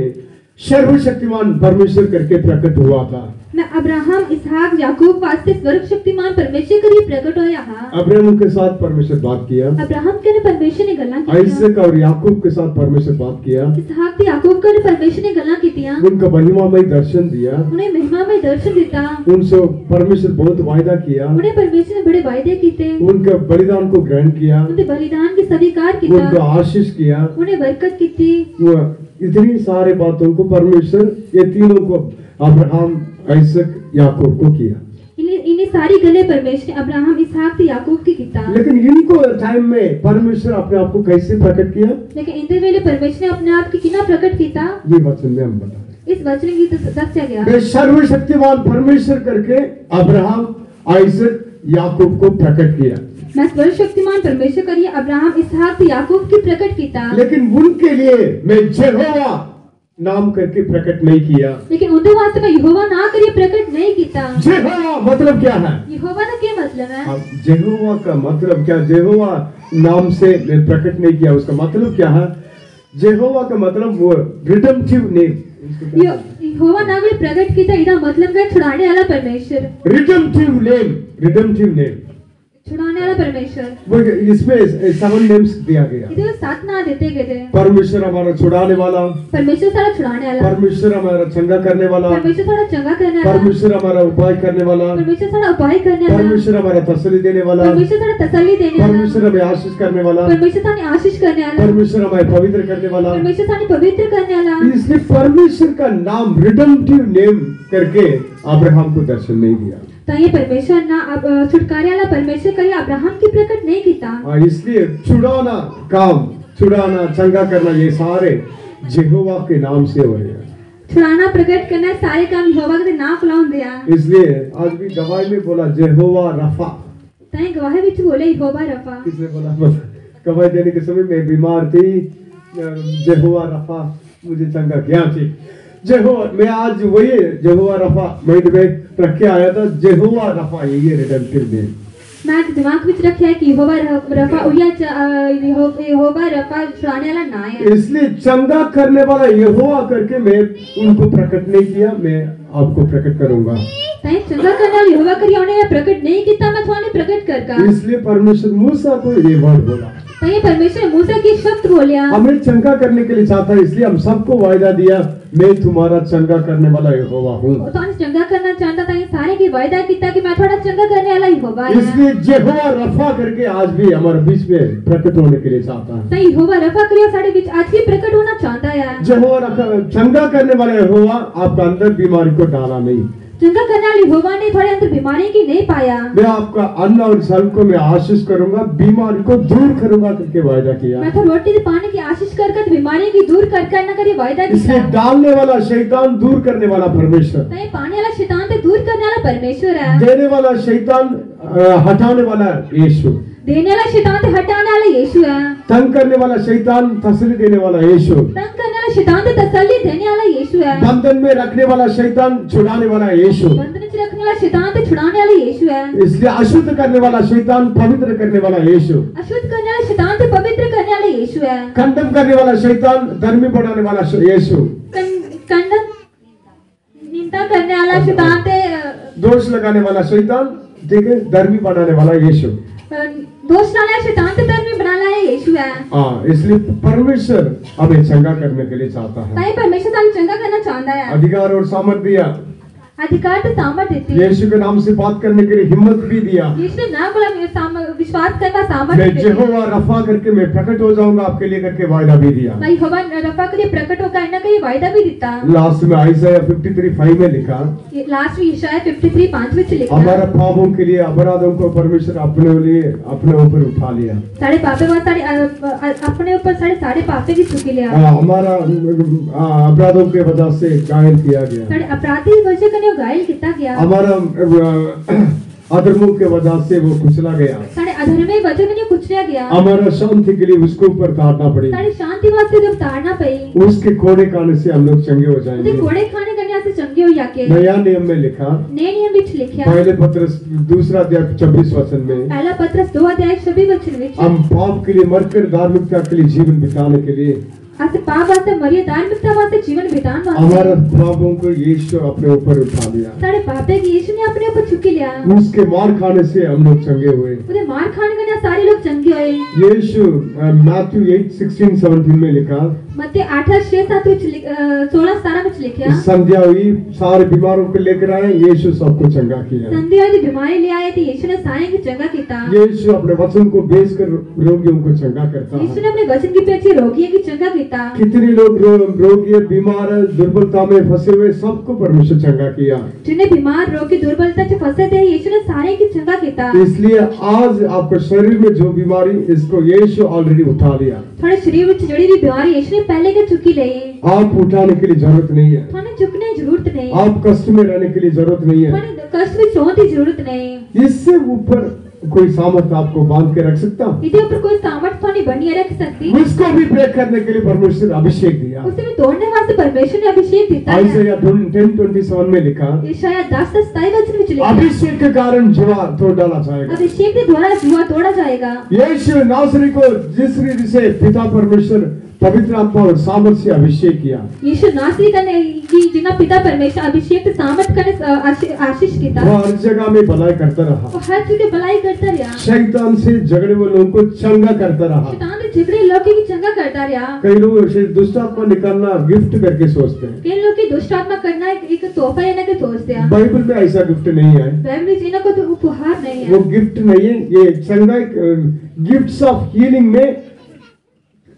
सर्वशक्तिमान परमेश्वर करके प्रकट हुआ था।
मैं अब्राहम इसहाक याकूब वास्ते सर्वशक्तिमान परमेश्वर के लिए प्रकट होया हा।
अब्राहम के साथ परमेश्वर बात किया।
अब्राहम के ने परमेश्वर ने गल्ला की।
इसहाक और याकूब के साथ परमेश्वर बात किया।
इसहाक ते याकूब के ने परमेश्वर ने गल्ला कीतियां।
उनका महिमामय दर्शन दिया।
उन्हें महिमामय दर्शन दिता।
उनसे परमेश्वर बहुत वायदा किया।
उन्हें परमेश्वर ने बड़े वायदे कीते।
उनके बलिदान को ग्रहण किया।
उनके बलिदान की स्वीकार किया।
उनको आशीष किया।
उन्हें बरकत कीती।
वो इतनी सारे बातों को परमेश्वर ये तीनों को अब्राहम इसहाक याकूब को किया।
इन्हें सारी गले परमेश्वर ने अब्राहम इसहाक ते याकूब की कीता।
लेकिन इनको टाइम में परमेश्वर अपने आप को कैसे प्रकट किया?
लेकिन इंदे वेले परमेश्वर ने अपने आप की किना प्रकट कीता?
ये वचन में हम बता रहे।
इस वचन की दस्या गया।
वे सर्वशक्तिमान परमेश्वर करके अब्राहम इसहाक याकूब को प्रकट किया।
मैं सर्वशक्तिमान परमेश्वर करिए अब्राहम इसहाक ते याकूब की प्रकट कीता।
लेकिन उनके लिए मैं यहोवा नाम करके प्रकट नहीं किया।
लेकिन उनके वास्ते मैं यहोवा ना करिए प्रकट नहीं कीता।
यहोवा मतलब क्या है?
यहोवा का क्या मतलब है?
अब यहोवा का मतलब क्या? यहोवा नाम से मैं प्रकट नहीं किया, उसका मतलब क्या है? यहोवा का मतलब वो रिडेम्पटिव नेम।
यहोवा नाम में प्रकट कीता इदा मतलब है छुड़ाने वाला परमेश्वर।
रिडेम्पटिव नेम
छुड़ाने वाला परमेश्वर।
वो इसमें 7 नेम्स दिया गया।
इधर 7 नाम देते गए थे।
परमेश्वर हमारा छुड़ाने वाला,
परमेश्वर सारा छुड़ाने वाला,
परमेश्वर हमारा चंगा करने वाला,
परमेश्वर सारा चंगा करने वाला,
परमेश्वर हमारा उपाय करने वाला,
परमेश्वर सारा उपाय करने वाला,
परमेश्वर हमारा तसल्ली देने वाला,
परमेश्वर सारा तसल्ली देने वाला,
परमेश्वर हमें आशीष करने वाला,
परमेश्वर सानी आशीष करने वाला,
परमेश्वर हमें पवित्र करने वाला,
परमेश्वर सानी पवित्र करने वाला।
इसलिए परमेश्वर का नाम रिडेम्पटिव नेम करके अब्राहम को दर्शन नहीं दिया।
तो ये परमेश्वर ना अब छुटकारे वाला परमेश्वर करिए अब्राहम की प्रकट नहीं कीता।
इसलिए छुड़ाना चंगा करना ये सारे यहोवा के नाम से हो रहे हैं।
छुड़ाना प्रकट करना सारे काम यहोवा के नाम बुलाऊं दिया।
इसलिए आज भी गवाही में बोला यहोवा रफा।
ताई गवाही विच बोले यहोवा रफा।
किसने बोला? गवाही देने के समय मैं बीमार थी, यहोवा रफा मुझे चंगा किया थी। यहोवा, मैं आज वही यहोवा रफा माइंड में रख के आया था। यहोवा रफा ये रिडेम्पटिव नेम
मैं दिमाग में रखा है कि यहोवा रफा यहोवा रफा छुड़ाने वाला ना है।
इसलिए चंगा करने वाला यहोवा करके मैं उनको प्रकट नहीं किया, मैं आपको प्रकट करूंगा।
ताई चंगा करने वाला यहोवा करिए उन्हें प्रकट नहीं किया, मैं थाने प्रकट करका।
इसलिए परमेश्वर मूसा को ये वर्ड बोला।
ताई परमेश्वर मूसा की शब्द बोलिया।
हमें चंगा करने के लिए चाहता है, इसलिए हम सबको वायदा दिया मैं तुम्हारा चंगा करने वाला यहोवा हूँ।
तो चंगा करना चाहता था, सारे की वायदा किया कि मैं थोड़ा चंगा करने वाला यहोवा है।
इसलिए यहोवा रफा करके आज भी हमारे बीच में प्रकट होने के लिए चाहता है।
ताई यहोवा रफा करिए सारे बीच आज भी प्रकट होना चाहता है।
यहोवा रफा चंगा करने वाला यहोवा आपका अंदर बीमारी को डाला नहीं।
चंगा करने वाले यहोवा ने थोड़े अंदर बीमारी की नहीं पाया।
मैं आपका अन्न और जल को मैं आशीष करूंगा, बीमारी को दूर करूंगा करके वायदा किया।
मैं तो रोटी पानी की आशीष करके बीमारी की दूर करके ना करिए वायदा किया।
इसलिए डालने वाला शैतान, दूर करने वाला परमेश्वर।
ताई पानी वाला शैतान ते दूर करने वाला परमेश्वर है।
देने वाला शैतान हटाने वाला यीशु।
देने वाला शैतान ते हटाने वाला यीशु है।
तंग करने वाला शैतान तसल्ली देने वाला यीशु।
तंग करने वाला शैतान ते तसल्ली देने वाला यीशु है।
बंधन में रखने वाला शैतान छुड़ाने वाला यीशु।
बंधन में रखने वाला शैतान ते छुड़ाने वाला यीशु है।
इसलिए अशुद्ध करने वाला शैतान पवित्र करने वाला यीशु।
अशुद्ध करने वाला शैतान ते पवित्र करने वाला यीशु है।
खंडन करने वाला शैतान धर्मी बनाने वाला यीशु।
खंडन निंदा करने वाला शैतान ते
दोष लगाने वाला शैतान, ठीक है, धर्मी बनाने वाला यीशु।
दोष डाला शैतान ते धर्मी बनाना है यीशु है।
इसलिए परमेश्वर हमें चंगा करने के लिए चाहता है।
ताई परमेश्वर हमें चंगा करना चाहता है।
अधिकार और सामर्थ दिया,
अधिकार तो सामर्थ्य देती है।
यीशु के नाम से बात करने के लिए हिम्मत भी दिया।
यीशु ने नाम बोला विश्वास करना सामर्थ्य
मैं
देती है।
यहोवा रफा करके मैं प्रकट हो जाऊंगा आपके लिए करके वायदा भी दिया।
भाई यहोवा रफा के लिए प्रकट होकर ना कहीं वायदा भी देता।
लास्ट में आइसाया 53:5 में लिखा,
लास्ट में यशाया 53:5 में लिखा,
हमारा पापों के लिए अपराधों को परमेश्वर अपने ऊपर उठा लिया।
साढ़े पापे बाद अपने ऊपर साढ़े पापे की चुकी लिया।
हमारा अपराधों के वजह से घायल किया गया।
साढ़े अपराधी वजह के लिए घायल किया गया।
हमारा अधर्मों के वजह से वो कुचला गया।
साढ़े अधर्मी वचन कने कुचलिया गया
हमारा शांति के लिए उसके ऊपर तारना पड़ेगी।
सारी शांति वास्ते जब तारना पई
उसके कोड़े खाने से हम लोग चंगे हो
उसे
जाएंगे।
कोड़े खाने कने से चंगे हो जाके
नया नियम में लिखा,
नए नियम विच लिखया
पहले पत्रस 2 अध्याय 26 वचन में,
पहला पत्रस 2 अध्याय 26 वचन विच
हम पाप के लिए मरकर धार्मिकता के लिए जीवन बिताने के लिए
असे पाप वास्ते मरिए धार्मिकता वास्ते जीवन बितान
हमारे
वास्ते
पापों को यीशु अपने ऊपर उठा लिया।
सारे पापे की यीशु ने अपने ऊपर चुकी लिया
उसके मार खाने से हम लोग चंगे हुए।
उसे मार खाने कने सारे लोग चंगे होए।
यीशु मैथ्यू 8:16-17 में लिखा,
मत्ती 8:6-7 विच 16-17 विच लिखया
संध्या हुई, सारे बीमारों को लेकर आए, यीशु सबको चंगा किया।
संध्या दी बीमारी ले आए थे, यीशु ने सारे की चंगा कीता।
यीशु अपने वचन को बेचकर रोगियों को चंगा करता
यीशु
है।
ने अपने वचन की पेछे रोगियों की चंगा कीता।
कितने लोग रोगी बीमार दुर्बलता में फंसे हुए, सबको परमेश्वर चंगा किया।
जिन्हें बीमार रोगी दुर्बलता से फंसे थे, यीशु ने सारे की चंगा कीता।
इसलिए आज आपके शरीर में जो बीमारी, इसको यीशु ऑलरेडी उठा लिया।
थोड़े शरीर में जड़ी हुई बीमारी यीशु ने पहले के चुकी ले।
आप उठाने के लिए जरूरत नहीं है,
थाने झुकने की जरूरत नहीं।
आप कष्ट में रहने के लिए जरूरत नहीं है,
थाने कष्ट में सोने की जरूरत नहीं।
इससे ऊपर कोई सामर्थ आपको बांध के रख सकता,
इसे ऊपर कोई सामर्थ थाने बनी रख सकती।
उसको भी ब्रेक करने के लिए परमेश्वर अभिषेक दिया।
उसे भी तोड़ने वास्ते परमेश्वर ने अभिषेक दिता है।
आइज़ाया 10:27 में लिखा,
यशायाह 10:27 वचन में लिखा,
अभिषेक के कारण जुआ तोड़ डाला जाएगा।
अभिषेक के द्वारा जुआ तोड़ा जाएगा।
यीशु नासरी को जिस रीति से पिता परमेश्वर पवित्र आत्मा और सामर्थ से अभिषेक किया,
यीशु नासरी करने की जिन्हें पिता परमेश्वर अभिषेक सामर्थ करने आशीष कीता,
वो हर जगह में भलाई करता रहा,
वो हर जगह भलाई करता रहा।
शैतान से झगड़े वाले लोगों को चंगा करता रहा।
शैतान ने झगड़े लोगों की चंगा करता रहा।
कई लोग से दुष्ट आत्मा निकालना गिफ्ट करके सोचते हैं,
कई लोग की दुष्ट आत्मा करना एक तोहफा लेने के सोचते हैं।
बाइबल में ऐसा गिफ्ट नहीं है,
बाइबल में इनको तो उपहार नहीं
वो
है।
गिफ्ट नहीं है। ये चंगा गिफ्ट्स ऑफ हीलिंग में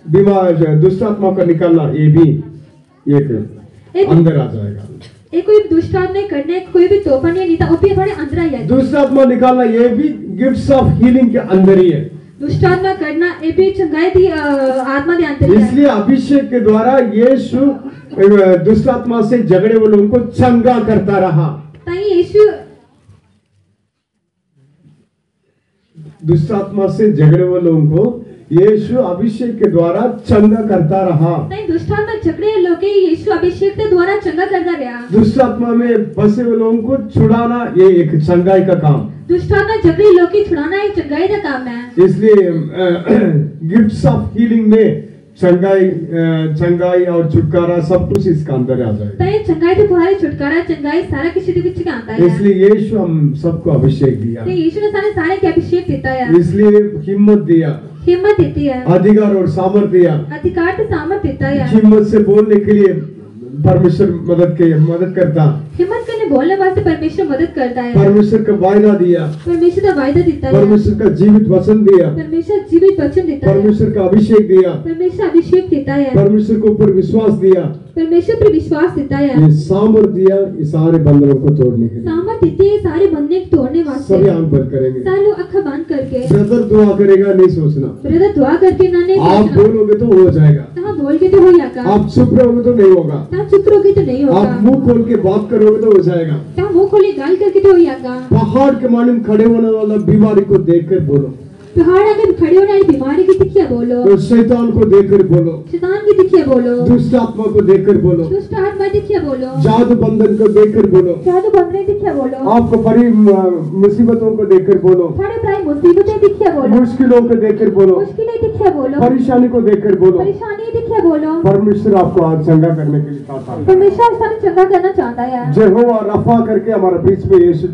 बीमार दुष्ट आत्मा का निकालना, ये भी एक अंदर आ जाएगा।
एक कोई दुष्ट आत्मा करने कोई भी तोहफा नहीं था, वो भी थोड़े अंदर आ जाएगा।
दुष्ट आत्मा निकालना ये भी गिफ्ट्स ऑफ हीलिंग के अंदर ही है।
दुष्ट आत्मा करना ये भी चंगाई थी आत्मा के अंदर ही है।
इसलिए अभिषेक के द्वारा यीशु दुष्ट आत्मा से झगड़े वाले लोगों को चंगा करता रहा।
ताई यीशु
दुष्ट आत्मा से झगड़े वाले लोगों को यीशु अभिषेक के द्वारा चंगा करता रहा।
ताई दुष्ट आत्मा झगड़े लोग यीशु अभिषेक के द्वारा चंगा करता रहा।
दुष्ट आत्मा में फंसे हुए लोगों को छुड़ाना, ये एक चंगाई का काम।
दुष्ट आत्मा झगड़े लोग की छुड़ाना एक चंगाई का काम है।
इसलिए गिफ्ट्स ऑफ हीलिंग में चंगाई और छुटकारा सब कुछ इसका अंदर आ जाएगा।
ताई चंगाई तो तुम्हारे छुटकारा चंगाई सारा किसी के पीछे आता है।
इसलिए यीशु हम सबको अभिषेक दिया,
तो यीशु ने सारे के अभिषेक देता है,
इसलिए हिम्मत दिया,
हिम्मत देती है,
अधिकार और सामर्थ दिया।
अधिकार से सामर्थ देता है।
हिम्मत से बोलने के लिए परमेश्वर मदद करता,
हिम्मत करने बोलने वास्ते परमेश्वर मदद करता है।
परमेश्वर का वायदा दिया,
परमेश्वर का वायदा देता है,
परमेश्वर का जीवित वचन दिया,
परमेश्वर जीवित वचन देता है,
परमेश्वर का अभिषेक दिया,
परमेश्वर अभिषेक देता है,
परमेश्वर के ऊपर विश्वास दिया,
परमेश्वर पर विश्वास देता है,
ये सामर्थ दिया ये सारे बंधनों को तोड़ने के लिए।
सामर्थ देती है सारे बंधन को तोड़ने वास्ते।
सभी आंख बंद करेंगे,
सारे लोग अखा बंद करके
ब्रदर दुआ करेगा, नहीं सोचना।
ब्रदर दुआ करके ना नहीं
आप
सोचना।
बोलोगे तो हो जाएगा,
हाँ बोल के तो हो जाएगा,
आप चुप रहोगे तो नहीं होगा,
हाँ चुप रहोगे तो नहीं होगा,
आप मुंह खोल के बात करोगे तो हो जाएगा।
हाँ मुंह खोली गाल करके तो हो जाएगा।
पहाड़ के मानिम खड़े होने वाला बीमारी को देखकर बोलो,
पहाड़ अगर खड़े होने वाली बीमारी की दिखिया बोलो,
तो शैतान को देखकर बोलो,
शैतान की दिखिया बोलो,
दुष्ट आत्मा को देखकर बोलो,
दुष्ट आत्मा दिखिया बोलो,
जादू बंधन को देखकर बोलो,
जादू बंधन दिखिया बोलो,
आपको बड़ी मुसीबतों को देखकर बोलो,
थोड़े प्राय मुसीबतें दिखिया बोलो,
मुश्किलों को देखकर बोलो,
मुश्किलें दिखिया बोलो,
परेशानी को देखकर बोलो।
परेशानी दिखिया बोलो।
परमेश्वर आपको आज चंगा करने के लिए चाहता है।
परमेश्वर सारे चंगा करना चाहता है।
यहोवा रफा करके हमारे बीच में यीशु